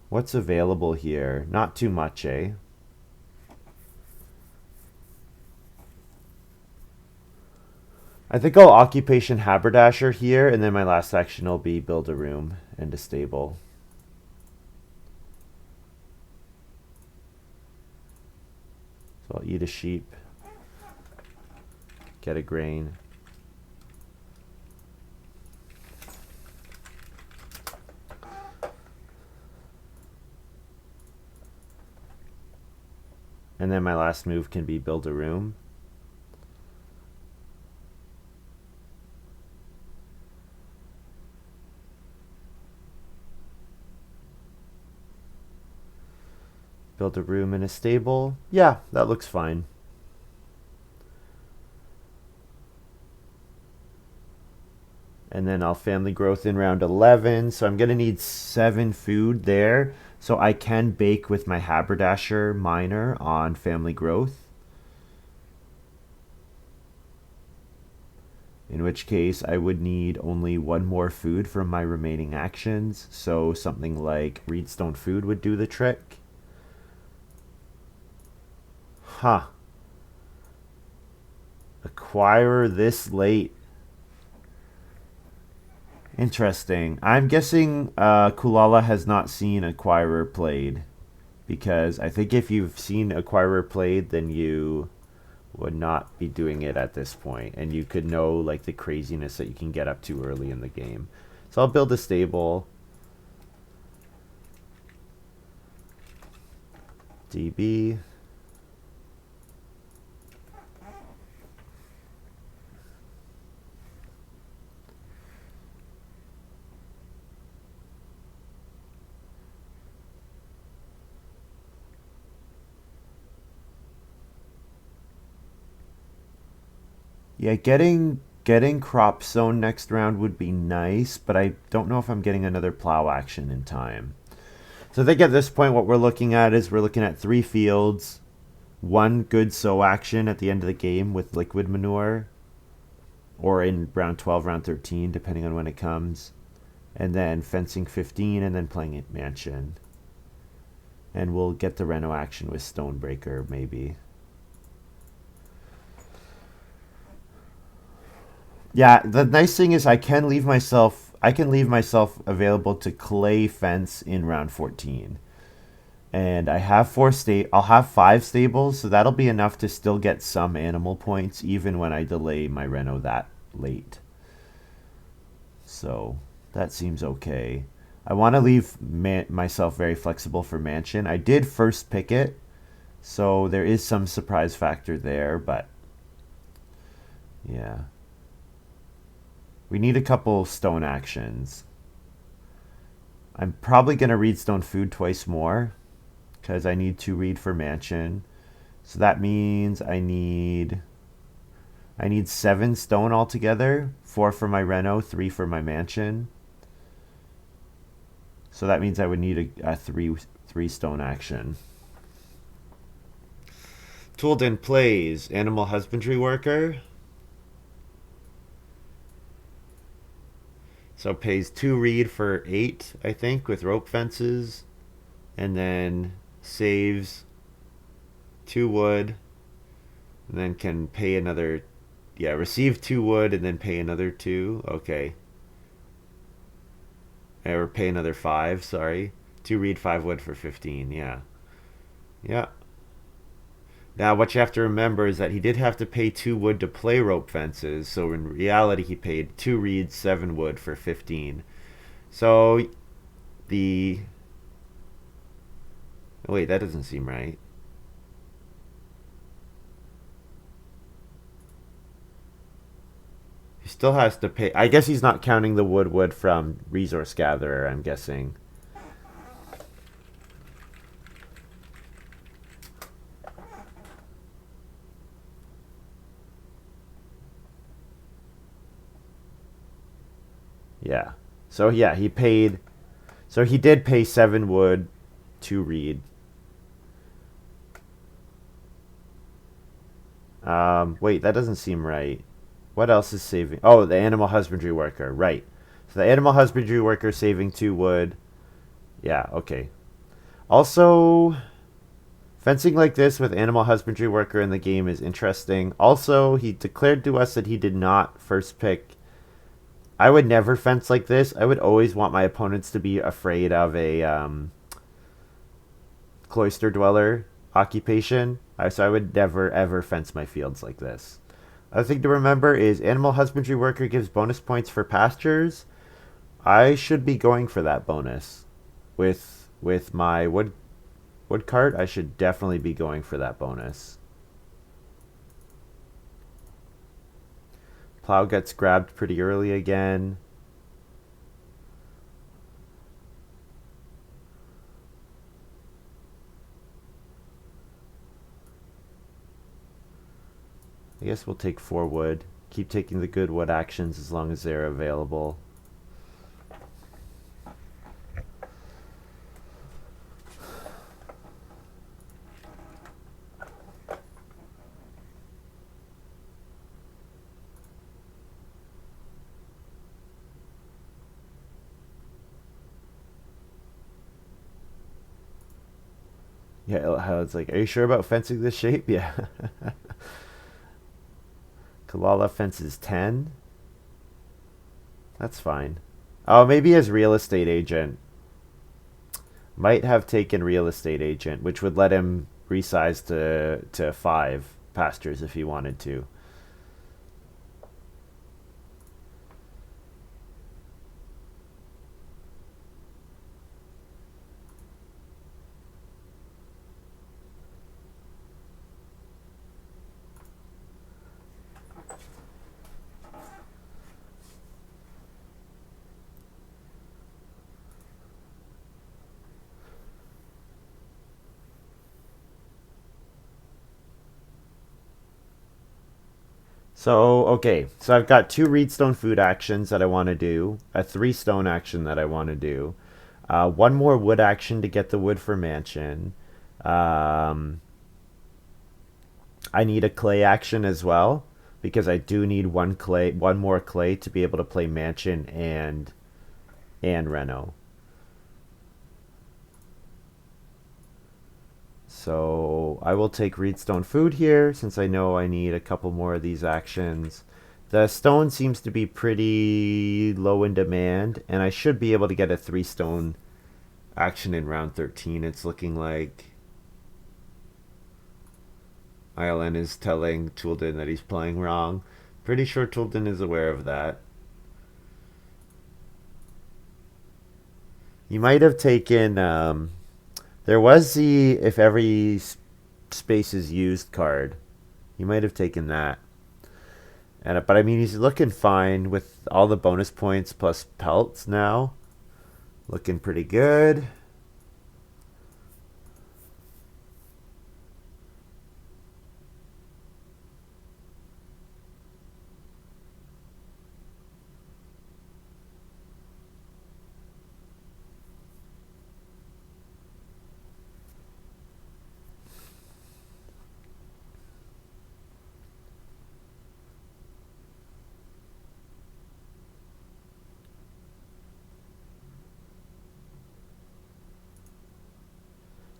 what's available here? Not too much, eh? I think I'll occupation haberdasher here, and then my last action will be build a room and a stable. So I'll eat a sheep, get a grain. And then my last move can be build a room. Build a room and a stable. Yeah, that looks fine. And then I'll family growth in round 11. So I'm going to need 7 food there. So I can bake with my haberdasher miner on family growth. In which case I would need only 1 more food from my remaining actions. So something like reedstone food would do the trick. Huh. Acquire this late. Interesting. I'm guessing Kulala has not seen Acquirer played, because I think if you've seen Acquirer played, then you would not be doing it at this point, and you could know like the craziness that you can get up to early in the game. So I'll build a stable. DB. Yeah, getting crop sown next round would be nice, but I don't know if I'm getting another plow action in time. So I think at this point what we're looking at is we're looking at 3 fields, 1 good sow action at the end of the game with liquid manure, or in round 12, round 13, depending on when it comes, and then fencing 15, and then playing it mansion. And we'll get the reno action with Stonebreaker, maybe. Yeah, the nice thing is I can leave myself available to clay fence in round 14. And I'll have 5 stables, so that'll be enough to still get some animal points even when I delay my reno that late. So that seems okay. I want to leave myself very flexible for mansion. I did first pick it, so there is some surprise factor there, but yeah. We need a couple stone actions. I'm probably going to read stone food twice more because I need to read for mansion. So that means I need 7 stone altogether, 4 for my reno, 3 for my mansion. So that means I would need a 3 stone action. Toolden plays animal husbandry worker. So pays 2 reed for 8, I think, with rope fences, and then saves 2 wood, and then can pay another. Yeah, receive 2 wood and then pay another 2. Okay. Or pay another 5, sorry. 2 reed, 5 wood for 15. Yeah. Yeah. Now, what you have to remember is that he did have to pay 2 wood to play rope fences, so in reality, he paid 2 reeds, 7 wood for 15. So, the. Oh, wait, that doesn't seem right. He still has to pay. I guess he's not counting the wood from Resource Gatherer, I'm guessing. Yeah. So, yeah, he paid. So, he did pay 7 wood to reed. Wait, that doesn't seem right. What else is saving? Oh, the animal husbandry worker. Right. So the animal husbandry worker saving 2 wood. Yeah, okay. Also, fencing like this with animal husbandry worker in the game is interesting. Also, he declared to us that he did not first pick. I would never fence like this. I would always want my opponents to be afraid of a cloister dweller occupation. So I would never ever fence my fields like this. Other thing to remember is animal husbandry worker gives bonus points for pastures. I should be going for that bonus with my wood cart. I should definitely be going for that bonus. Plow gets grabbed pretty early again. I guess we'll take 4 wood. Keep taking the good wood actions as long as they're available. Yeah, how it's like, are you sure about fencing this shape? Yeah. Kalala fences 10. That's fine. Oh, maybe as real estate agent. Might have taken real estate agent, which would let him resize to 5 pastures if he wanted to. So, okay. So I've got 2 reedstone food actions that I want to do, a 3 stone action that I want to do, 1 more wood action to get the wood for mansion. Um, I need a clay action as well because I do need 1 more clay to be able to play mansion and Reno. So I will take reedstone food here since I know I need a couple more of these actions. The stone seems to be pretty low in demand, and I should be able to get a 3 stone action in round 13, it's looking like. ILN is telling Toolden that he's playing wrong. Pretty sure Toolden is aware of that. You might have taken. There was the if every space is used card. You might have taken that. But I mean, he's looking fine with all the bonus points plus pelts now. Looking pretty good.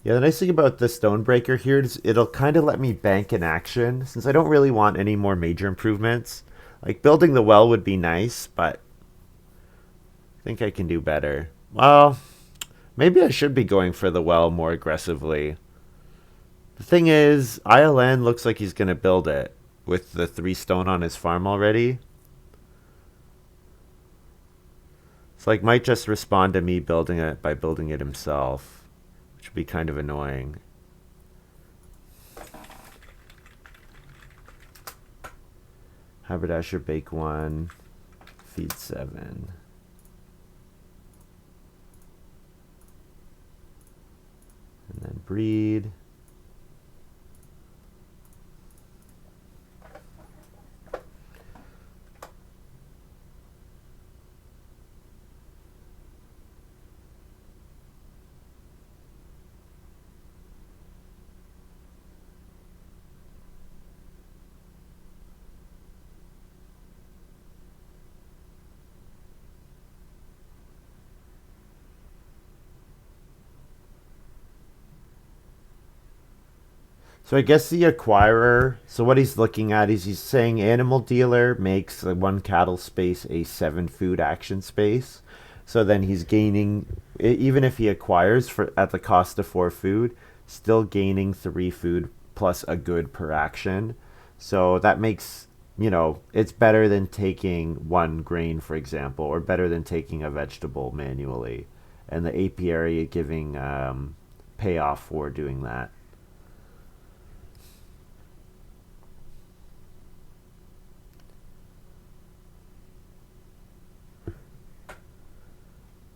Yeah, the nice thing about the Stonebreaker here is it'll kind of let me bank in action since I don't really want any more major improvements. Like building the well would be nice, but I think I can do better. Well, maybe I should be going for the well more aggressively. The thing is, ILN looks like he's going to build it with the 3 stone on his farm already. So like might just respond to me building it by building it himself, which would be kind of annoying. Haberdasher bake 1, feed 7. And then breed. So I guess the acquirer, so what he's looking at is he's saying animal dealer makes a 1 cattle space a 7 food action space. So then he's gaining, even if he acquires for at the cost of 4 food, still gaining 3 food plus a good per action. So that makes, it's better than taking 1 grain, for example, or better than taking a vegetable manually. And the apiary giving payoff for doing that.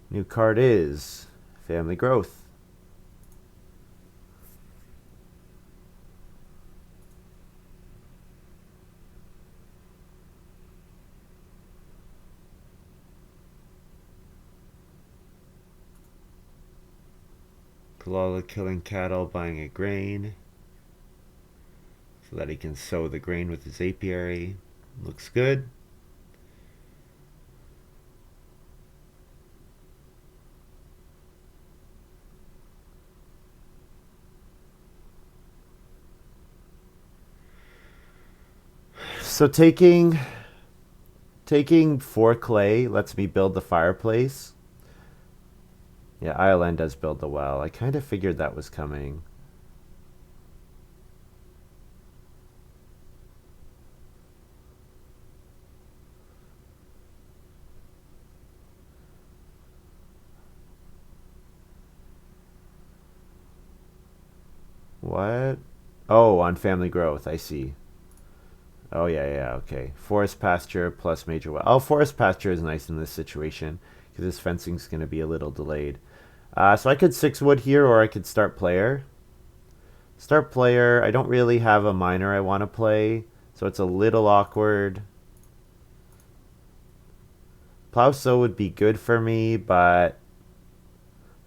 New card is Family Growth. Kalala killing cattle, buying a grain so that he can sow the grain with his apiary. Looks good. So taking 4 clay lets me build the fireplace. Yeah, ILN does build the well. I kind of figured that was coming. What? Oh, on family growth. I see. Oh yeah, yeah, okay. Forest pasture plus major well. Oh, forest pasture is nice in this situation because this fencing's going to be a little delayed. So I could 6 wood here, or I could start player. Start player. I don't really have a miner I want to play, so it's a little awkward. Plow sow would be good for me, but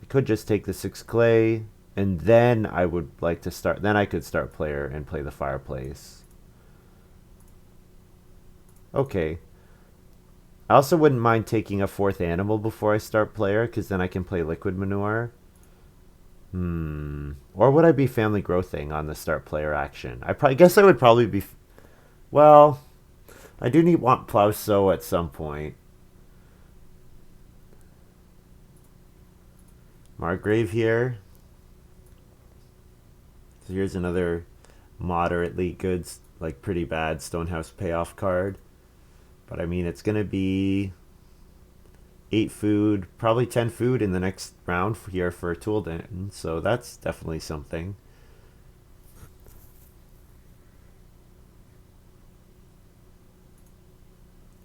I could just take the 6 clay, and then I would like to start. Then I could start player and play the fireplace. Okay. I also wouldn't mind taking a 4th animal before I start player, because then I can play liquid manure. Or would I be family growthing on the start player action? I guess I would probably be. Well, I do need want plow sow at some point. Margrave here. So here's another moderately good, like pretty bad Stonehouse payoff card. But I mean, it's gonna be 8 food, probably 10 food in the next round here for Toolden. So that's definitely something.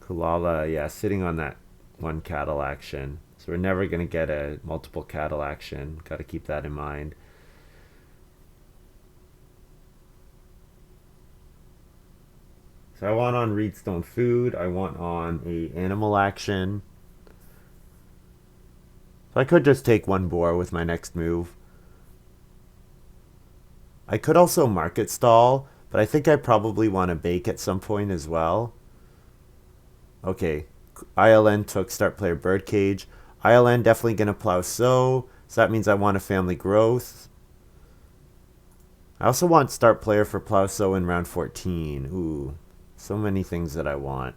Kulala, yeah, sitting on that 1 cattle action. So we're never going to get a multiple cattle action. Got to keep that in mind. So I want on Reedstone food. I want on a animal action. So I could just take 1 boar with my next move. I could also market stall, but I think I probably want to bake at some point as well. Okay, ILN took start player birdcage. ILN definitely going to plow sow, so that means I want a family growth. I also want start player for Plauso in round 14. Ooh, so many things that I want.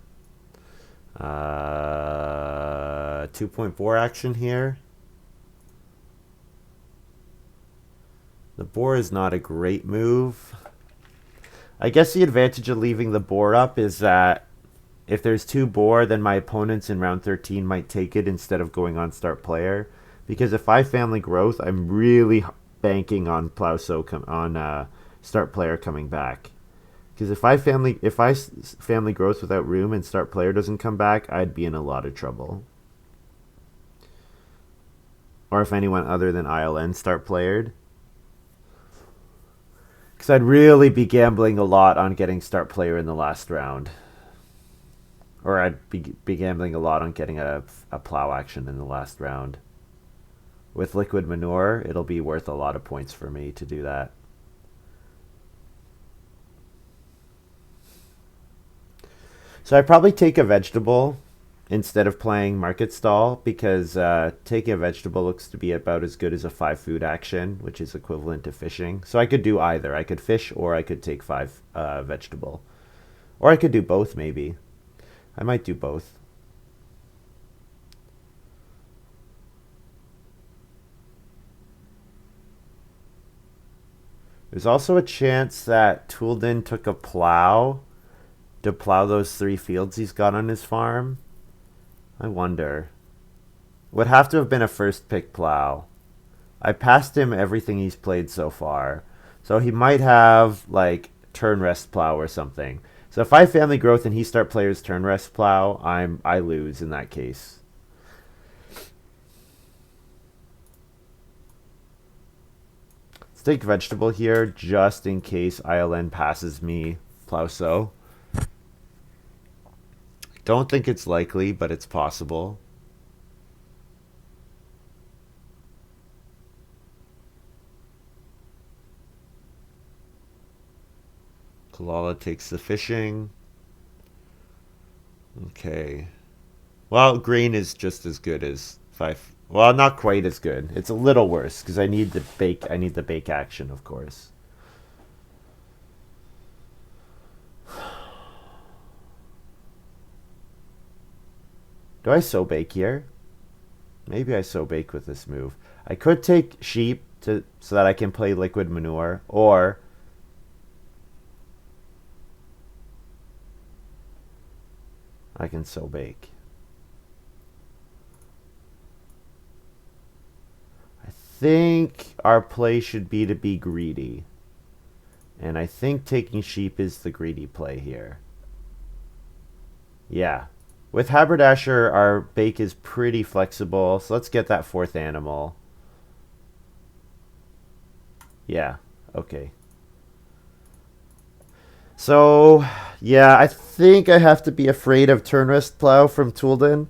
2.4 action here. The boar is not a great move. I guess the advantage of leaving the boar up is that if there's two boar, then my opponents in round 13 might take it instead of going on start player. Because if I family growth, I'm really banking on Plauso on start player coming back. Because if I family growth without room and start player doesn't come back, I'd be in a lot of trouble. Or if anyone other than ILN start playered. Because I'd really be gambling a lot on getting start player in the last round. Or I'd be gambling a lot on getting a plow action in the last round. With liquid manure, it'll be worth a lot of points for me to do that. So I'd probably take a vegetable instead of playing market stall because taking a vegetable looks to be about as good as a 5 food action, which is equivalent to fishing. So I could do either. I could fish or I could take 5 vegetable. Or I could do both maybe. I might do both. There's also a chance that Toolden took a plow to plow those 3 fields he's got on his farm. I wonder. Would have to have been a first pick plow. I passed him everything he's played so far. So he might have like turn rest plow or something. So if I family growth and he start player's turn rest plow, I lose in that case. Let's take vegetable here just in case ILN passes me plow so. Don't think it's likely, but it's possible. Kalala takes the fishing. Okay. Well, green is just as good as 5. Well, not quite as good. It's a little worse because I need the bake. I need the bake action, of course. Do I sow bake here? Maybe I sow bake with this move. I could take sheep so that I can play liquid manure, or I can sow bake. I think our play should be to be greedy. And I think taking sheep is the greedy play here. Yeah. With Haberdasher, our bake is pretty flexible, so let's get that 4th animal. Yeah, okay. So, yeah, I think I have to be afraid of turn rest plow from Toolden.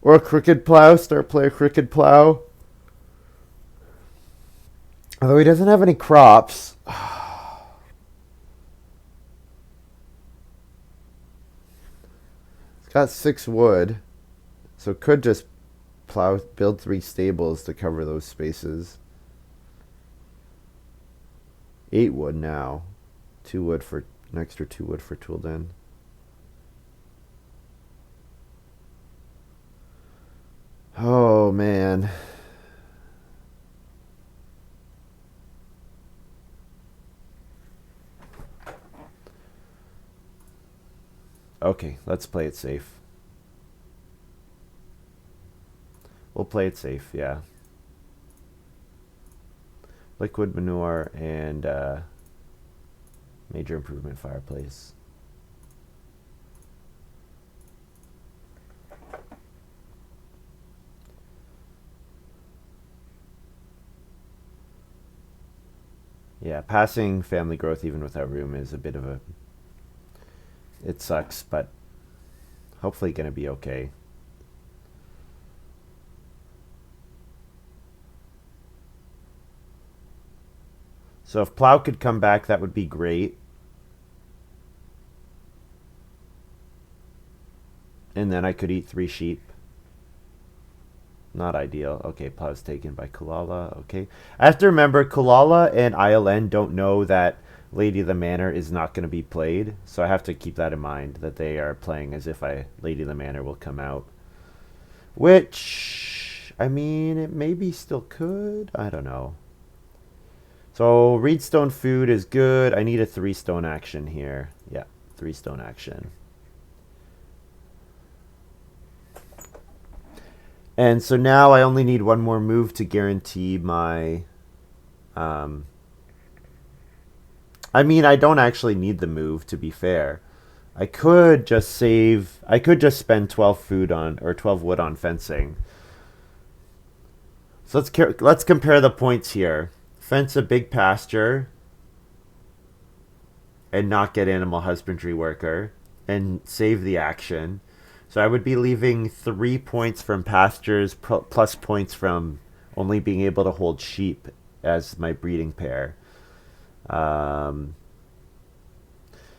Or a crooked plow, start play a crooked plow. Although he doesn't have any crops. He's got 6 wood. So could just build 3 stables to cover those spaces. 8 wood now. 2 wood for an extra 2 wood for Toolden. Oh man. Okay, let's play it safe. We'll play it safe, yeah. Liquid manure and major improvement fireplace. Yeah, passing family growth even without room is a bit of a... It sucks, but hopefully going to be okay. So if Plow could come back, that would be great. And then I could eat 3 sheep. Not ideal. Okay, pause taken by Kulala. Okay. I have to remember Kulala and ILN don't know that Lady of the Manor is not going to be played. So I have to keep that in mind, that they are playing as if Lady of the Manor will come out. Which, I mean, it maybe still could. I don't know. So Reedstone food is good. I need a 3-stone action here. Yeah, 3-stone action. And so now I only need one more move to guarantee my... Um, I mean, I don't actually need the move, to be fair. I could just save... I could just spend 12 food on... or 12 wood on fencing. So let's compare the points here. Fence a big pasture and not get animal husbandry worker and save the action. So I would be leaving 3 points from pastures plus points from only being able to hold sheep as my breeding pair. Um,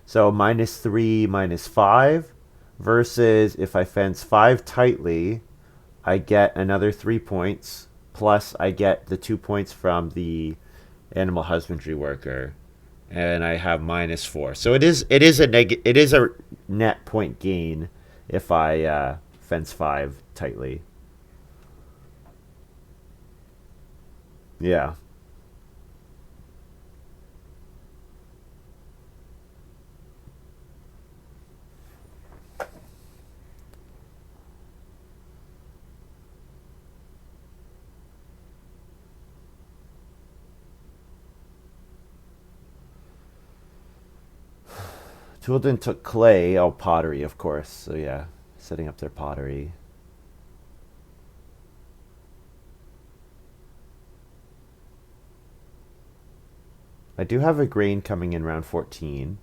so -3, -5 versus if I fence 5 tightly, I get another 3 points plus I get the 2 points from the animal husbandry worker, and I have -4. So it is a net point gain if I fence 5 tightly. Yeah. Toolden took clay. Oh, pottery, of course. So yeah, setting up their pottery. I do have a grain coming in round 14.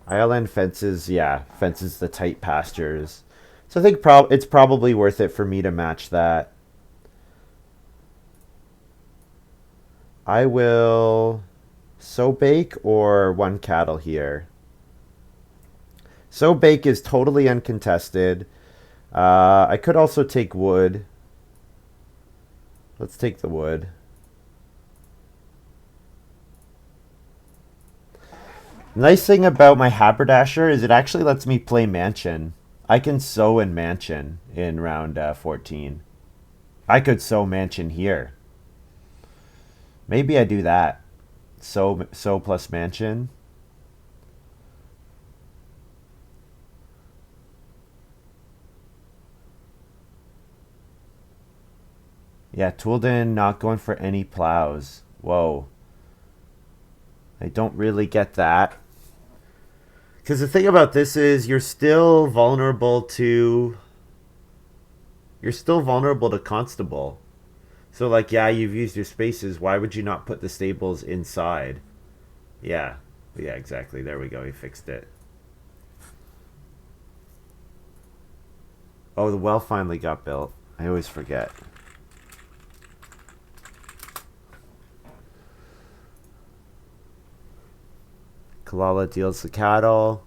ILN fences, yeah, fences the tight pastures. So I think it's probably worth it for me to match that. I will sow bake or 1 cattle here. Sow bake is totally uncontested. I could also take wood. Let's take the wood. Nice thing about my haberdasher is it actually lets me play mansion. I can sow in mansion in round 14. I could sow mansion here. Maybe I do that. Sow plus mansion. Yeah, Toolden not going for any plows. Whoa. I don't really get that. Because the thing about this is you're still vulnerable to... You're still vulnerable to constable. So like, yeah, you've used your spaces. Why would you not put the stables inside? Yeah. Yeah, exactly. There we go. He fixed it. Oh, the well finally got built. I always forget. Kalala deals the cattle.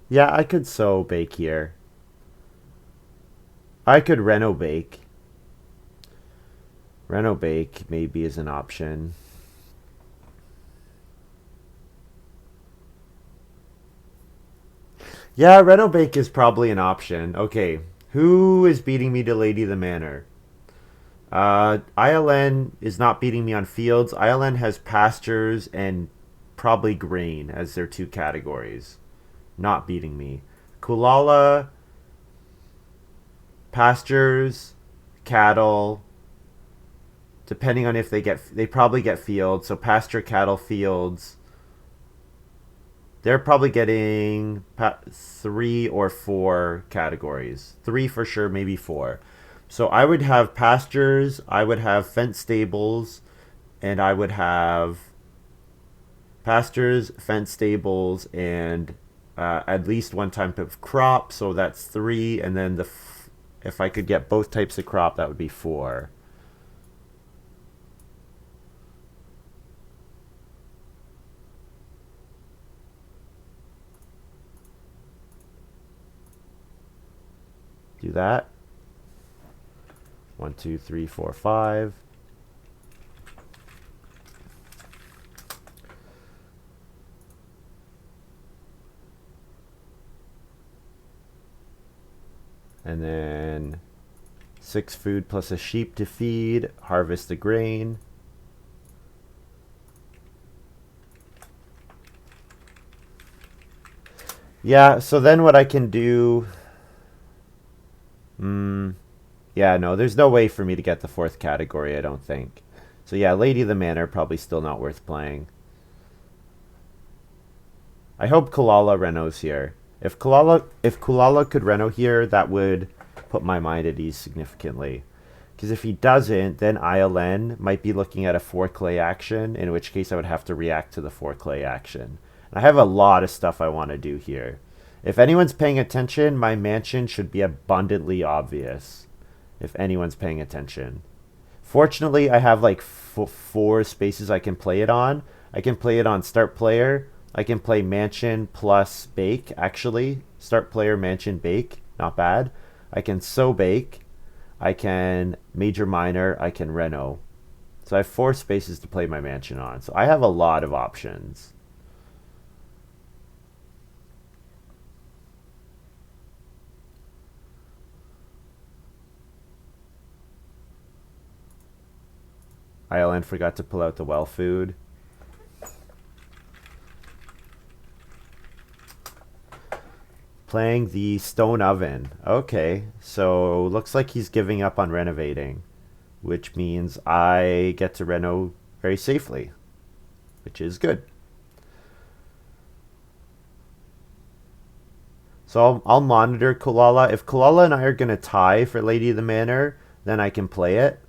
Yeah, I could sow bake here. I could reno bake. Reno bake maybe is an option. Yeah, reno bake is probably an option. Okay, who is beating me to Lady of the Manor? ILN is not beating me on fields. ILN has pastures and probably grain as their 2 categories. Not beating me. Kulala, pastures, cattle. Depending on if they probably get fields. So pasture, cattle, fields. They're probably getting 3 or 4 categories. 3 for sure, maybe 4. So I would have pastures, I would have fenced stables, and I would have pastures, fenced stables, and at least 1 type of crop. So that's 3, and then if I could get both types of crop, that would be 4. that. 1, 2, 3, 4, 5. And then 6 food plus a sheep to feed. Harvest the grain. Yeah, so then what I can do... yeah, no, there's no way for me to get the 4th category, I don't think. So yeah, Lady of the Manor, probably still not worth playing. I hope Kulala renos here. If Kulala could reno here, that would put my mind at ease significantly. Because if he doesn't, then ILN might be looking at a 4 clay action, in which case I would have to react to the 4 clay action. And I have a lot of stuff I want to do here. If anyone's paying attention, my mansion should be abundantly obvious. If anyone's paying attention. Fortunately, I have like 4 spaces I can play it on. I can play it on start player. I can play mansion plus bake, actually. Start player, mansion, bake. Not bad. I can sow bake. I can major minor. I can reno. So I have 4 spaces to play my mansion on. So I have a lot of options. ILN forgot to pull out the well food. Playing the stone oven. Okay, so looks like he's giving up on renovating, which means I get to reno very safely, which is good. So I'll monitor Kulala. If Kulala and I are going to tie for Lady of the Manor, then I can play it.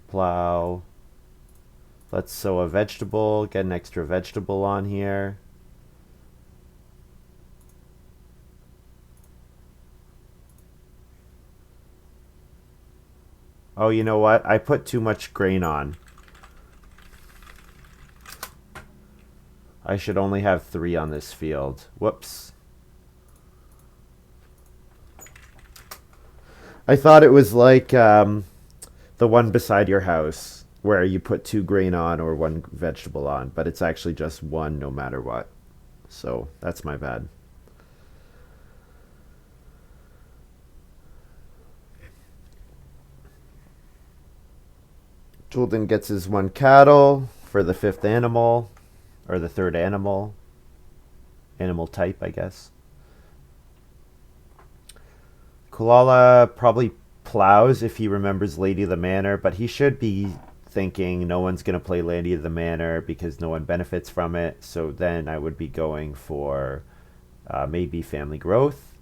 Plow. Let's sow a vegetable, get an extra vegetable on here. Oh, you know what? I put too much grain on. I should only have 3 on this field. Whoops. I thought it was like the one beside your house where you put 2 grain on or 1 vegetable on, but it's actually just 1 no matter what. So that's my bad. Julden gets his 1 cattle for the 5th animal, or the 3rd animal. Animal type, I guess. Kulala probably plows if he remembers Lady of the Manor, but he should be thinking no one's going to play Lady of the Manor because no one benefits from it. So then I would be going for maybe Family Growth.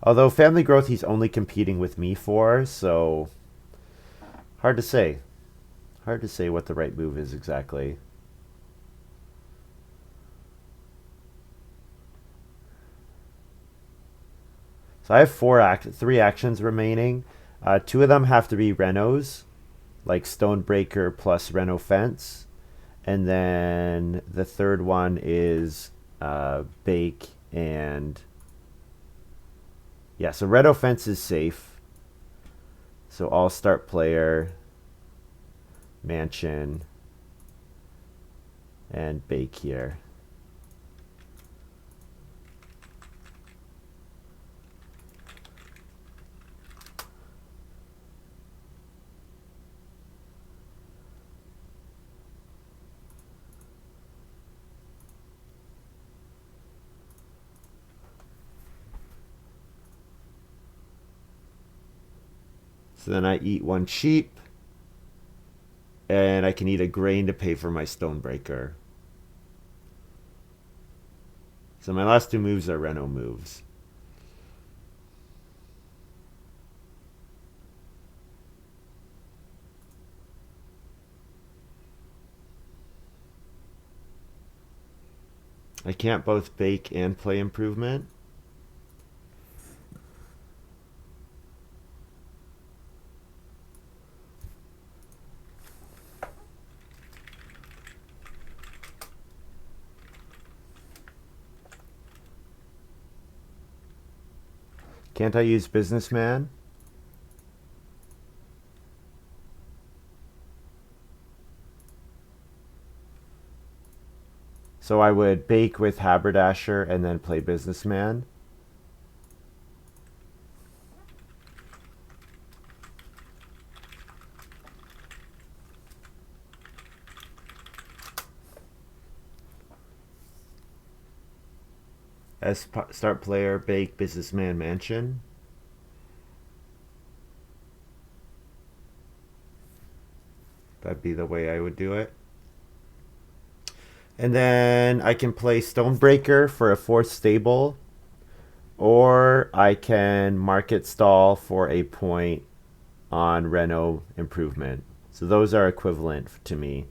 Although Family Growth he's only competing with me for, so hard to say. Hard to say what the right move is exactly. So I have 3 actions remaining. 2 of them have to be renos, like Stonebreaker plus reno fence. And then the 3rd one is bake and... yeah, so reno fence is safe. So all start player, mansion, and bake here. So then I eat 1 sheep, and I can eat a grain to pay for my Stonebreaker. So my last 2 moves are reno moves. I can't both bake and play improvement. Can't I use businessman? So I would bake with haberdasher and then play businessman. As start player, bake businessman mansion. That'd be the way I would do it. And then I can play Stonebreaker for a fourth stable, or I can market stall for a point on Reno improvement. So those are equivalent to me.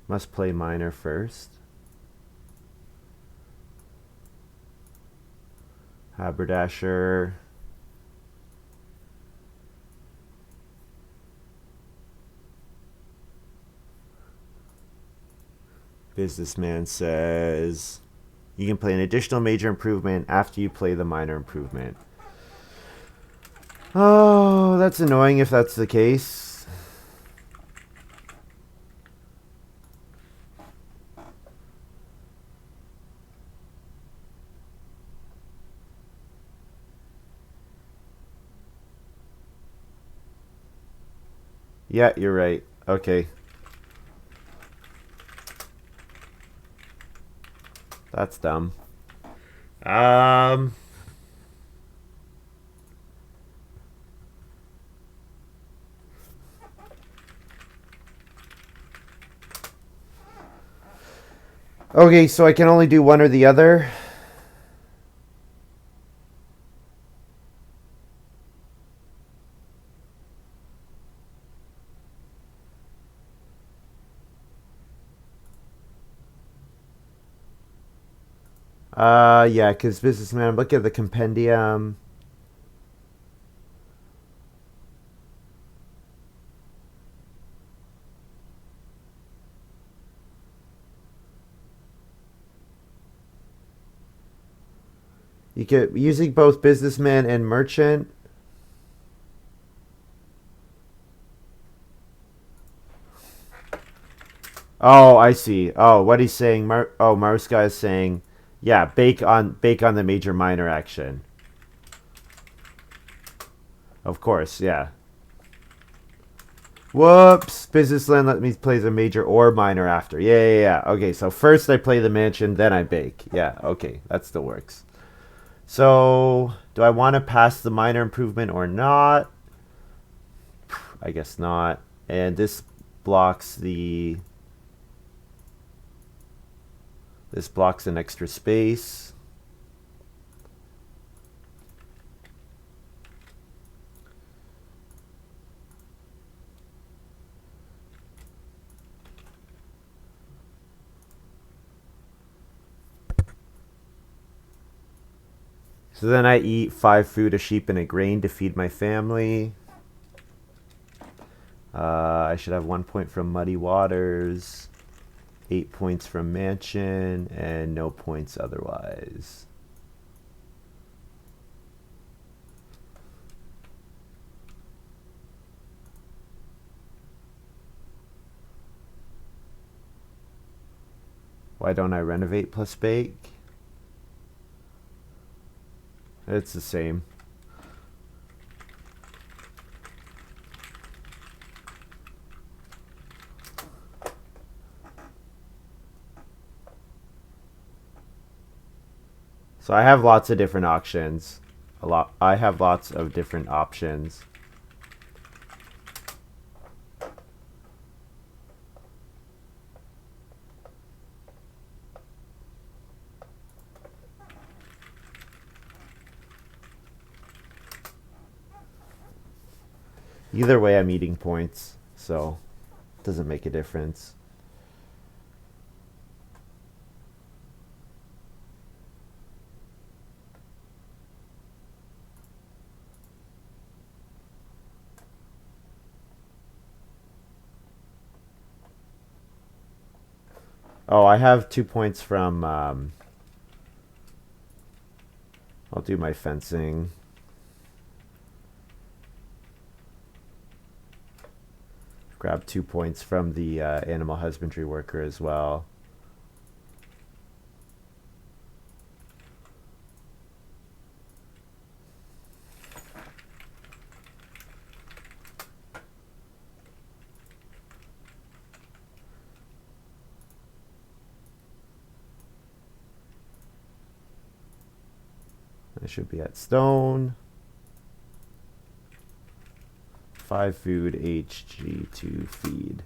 Must play minor first. Haberdasher. Businessman says you can play an additional major improvement after you play the minor improvement. Oh, that's annoying if that's the case. Yeah, you're right. Okay. That's dumb. Um Okay, so I can only do one or the other. Yeah, because businessman, look at the compendium. You could using both businessman and merchant. Oh, I see. Oh, what he's saying. Maruska is saying, yeah, bake on the major minor action. Of course, yeah. Whoops! Businessland let me play the major or minor after. Yeah. Okay, so first I play the mansion, then I bake. Yeah, okay, that still works. So, do I want to pass the minor improvement or not? I guess not. And this blocks the. This blocks an extra space. So then I eat 5 food, a sheep, and a grain to feed my family. I should have 1 point from Muddy Waters, 8 points from Mansion, and no points otherwise. Why don't I renovate plus bake? It's the same. So I have lots of different options. I have lots of different options. Either way, I'm eating points, so it doesn't make a difference. Oh, I have 2 points from. I'll do my fencing. Grab 2 points from the animal husbandry worker as well. I should be at stone. 5 food, HG, 2 feed.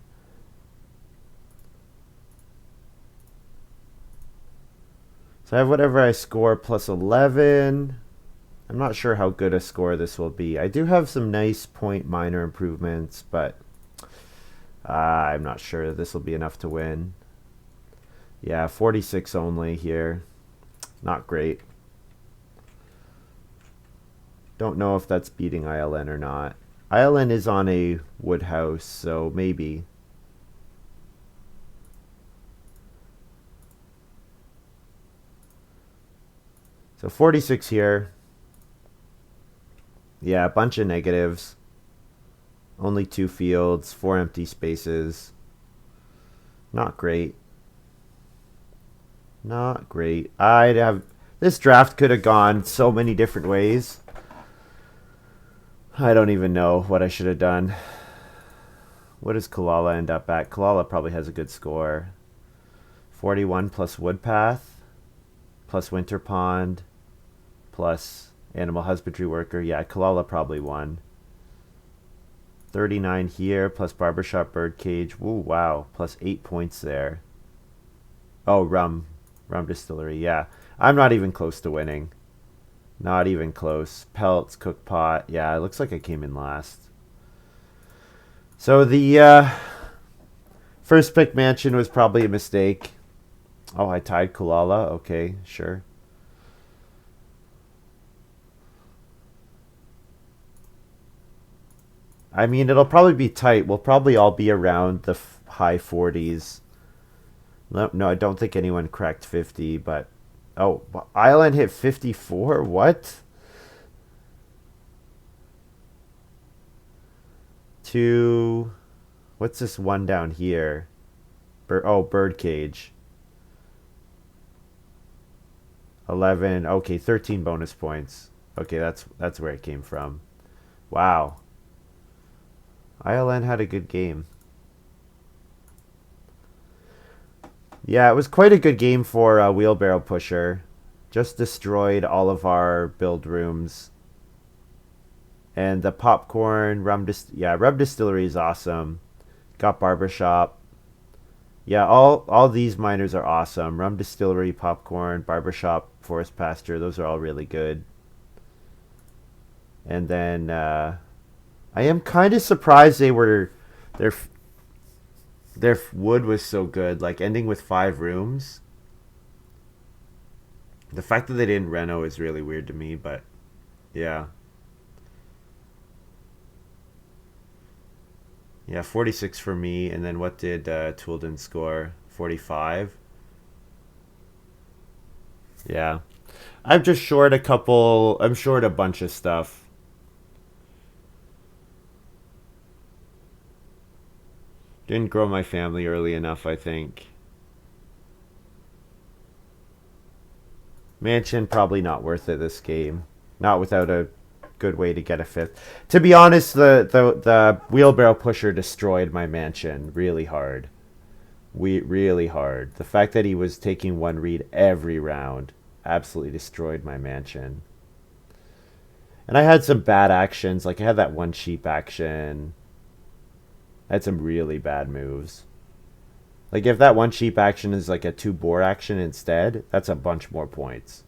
So I have whatever I score plus 11. I'm not sure how good a score this will be. I do have some nice point minor improvements, but I'm not sure this will be enough to win. Yeah, 46 only here. Not great. Don't know if that's beating ILN or not. ILN is on a wood house, so maybe. So 46 here. Yeah, a bunch of negatives. Only 2 fields, 4 empty spaces. Not great. Not great. I'd have... This draft could have gone so many different ways. I don't even know what I should have done. What does Kalala end up at? Kalala probably has a good score. 41 plus Woodpath, plus Winter Pond, plus Animal Husbandry Worker. Yeah, Kalala probably won. 39 here, plus Barbershop Birdcage. Woo, wow. Plus 8 points there. Oh, Rum Distillery. Yeah. I'm not even close to winning. Not even close. Pelts, Cook Pot. Yeah, it looks like I came in last. So the first pick mansion was probably a mistake. Oh, I tied Kulala. Okay, sure. I mean, it'll probably be tight. We'll probably all be around the high 40s. No, I don't think anyone cracked 50, but... Oh, Island hit 54? What? Two... What's this one down here? Birdcage. 11. Okay, 13 bonus points. Okay, that's where it came from. Wow. ILN had a good game. Yeah, it was quite a good game for a wheelbarrow pusher. Just destroyed all of our build rooms. And the popcorn, rum distillery is awesome. Got barbershop. Yeah, all these miners are awesome. Rum distillery, popcorn, barbershop, forest pasture, those are all really good. And then I am kind of surprised their wood was so good, like ending with 5 rooms. The fact that they didn't reno is really weird to me, but yeah. Yeah, 46 for me, and then what did Toolden score? 45? Yeah. I'm just short a couple, I'm short a bunch of stuff. Didn't grow my family early enough, I think. Mansion, probably not worth it this game. Not without a good way to get a 5th. To be honest, the wheelbarrow pusher destroyed my mansion really hard. Really hard. The fact that he was taking 1 read every round absolutely destroyed my mansion. And I had some bad actions. Like I had that 1 sheep action. I had some really bad moves. Like if that 1 sheep action is like a 2 boar action instead, that's a bunch more points.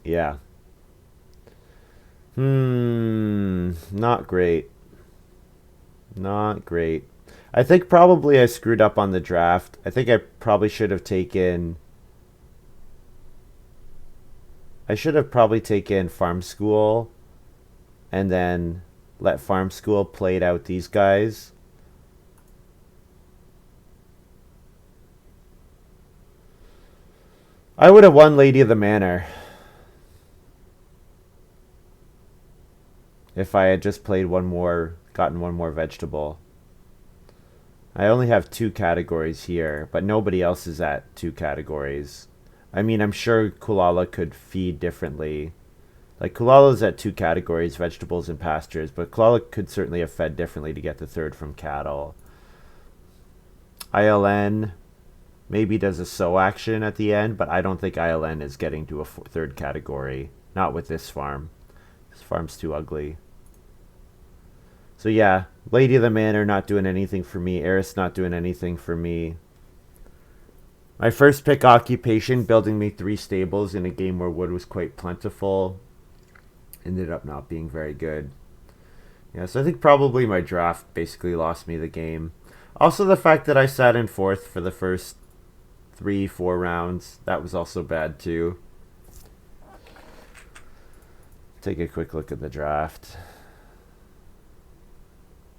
Yeah. Not great. Not great. I think probably I screwed up on the draft. I think I probably should have taken. I should have probably taken farm school and then let farm school played out these guys. I would have won Lady of the Manor if I had just played one more, gotten one more vegetable. I only have two categories here, but nobody else is at two categories. I mean, I'm sure Kulala could feed differently. Like, Kulala's at two categories, vegetables and pastures, but Kulala could certainly have fed differently to get the third from cattle. ILN maybe does a sow action at the end, but I don't think ILN is getting to a third category. Not with this farm. This farm's too ugly. So yeah, Lady of the Manor not doing anything for me. Eris not doing anything for me. My first pick occupation, building me 3 stables in a game where wood was quite plentiful, ended up not being very good. Yeah, so I think probably my draft basically lost me the game. Also, the fact that I sat in 4th for the first 3-4 rounds, that was also bad too. Take a quick look at the draft.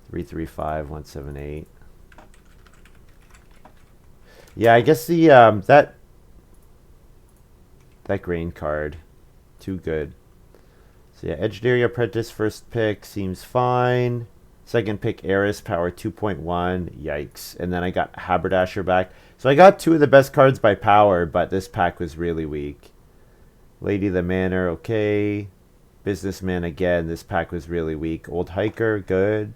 335 178. Yeah, I guess the that grain card too good. So yeah, Engineering Apprentice first pick seems fine. Second pick Eris Power 2.1. Yikes. And then I got Haberdasher back. So I got 2 of the best cards by power, but this pack was really weak. Lady of the Manor, okay. Businessman again, this pack was really weak. Old Hiker, good.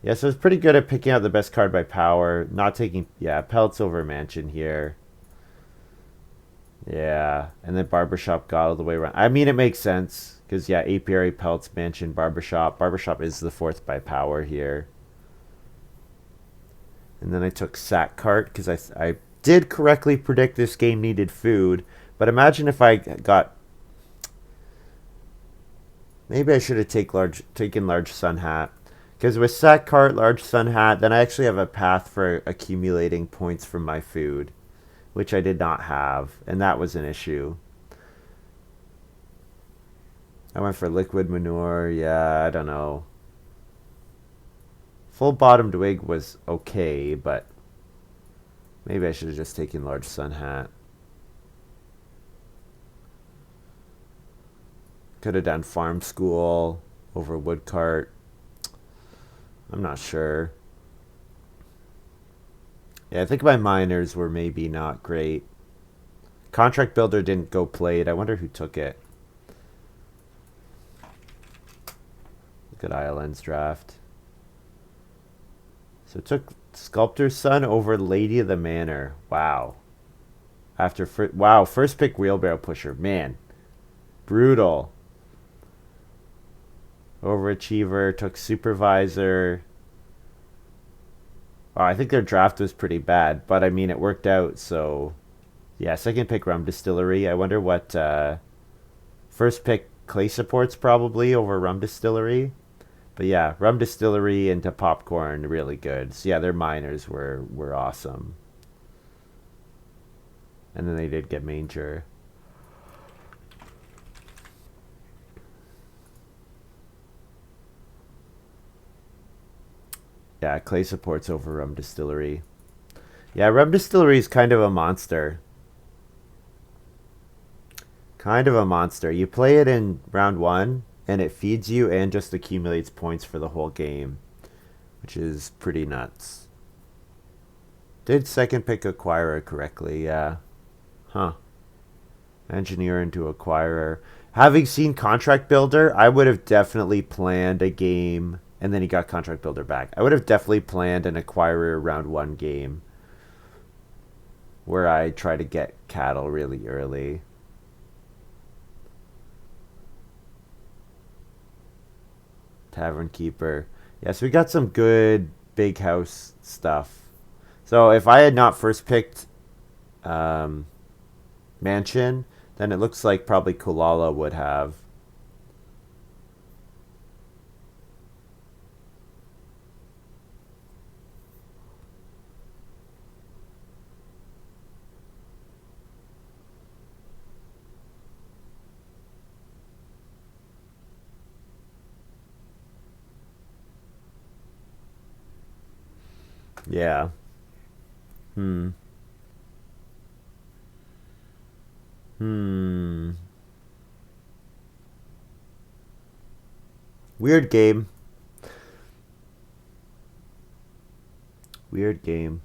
Yeah, so it's pretty good at picking out the best card by power. Not taking, yeah, Pelts over Mansion here. Yeah, and then Barbershop got all the way around. I mean, it makes sense. Because, yeah, Apiary, Pelts, Mansion, Barbershop. Barbershop is the 4th by power here. And then I took Sack Cart because I did correctly predict this game needed food. But imagine if I got... Maybe I should have taken Large Sun Hat. Because with Sack Cart, Large Sun Hat, then I actually have a path for accumulating points from my food, which I did not have, and that was an issue. I went for Liquid Manure, yeah, I don't know. Full Bottomed Wig was okay, but maybe I should have just taken Large Sun Hat. Could have done Farm School over Woodcart. I'm not sure. Yeah, I think my miners were maybe not great. Contract Builder didn't go played. I wonder who took it. Look at ILN's draft. So it took Sculptor's Son over Lady of the Manor. Wow. Wow, first pick Wheelbarrow Pusher. Man. Brutal. Overachiever, took Supervisor. Oh, I think their draft was pretty bad, but I mean, it worked out, so... Yeah, second pick Rum Distillery. I wonder what... First pick Clay Supports probably over Rum Distillery. But yeah, Rum Distillery into Popcorn, really good. So yeah, their miners were awesome. And then they did get Manger. Yeah, Clay Supports over Rum Distillery. Yeah, Rum Distillery is kind of a monster. Kind of a monster. You play it in round 1, and it feeds you and just accumulates points for the whole game, which is pretty nuts. Did second pick Acquirer correctly, yeah. Huh. Engineer into Acquirer. Having seen Contract Builder, I would have definitely planned a game... And then he got Contract Builder back. I would have definitely planned an Acquirer round 1 game where I try to get cattle really early. Tavern Keeper. Yeah, so we got some good big house stuff. So if I had not first picked Mansion, than it looks like probably Kulala would have. Yeah. Hmm. Hmm. Weird game. Weird game.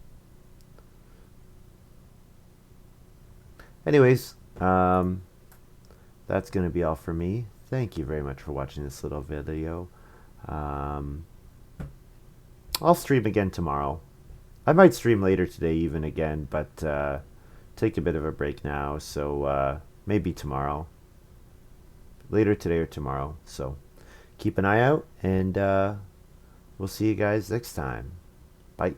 Anyways, that's going to be all for me. Thank you very much for watching this little video. Um, I'll stream again tomorrow. I might stream later today, even again, but take a bit of a break now. So maybe tomorrow, later today or tomorrow. So keep an eye out, and we'll see you guys next time. Bye.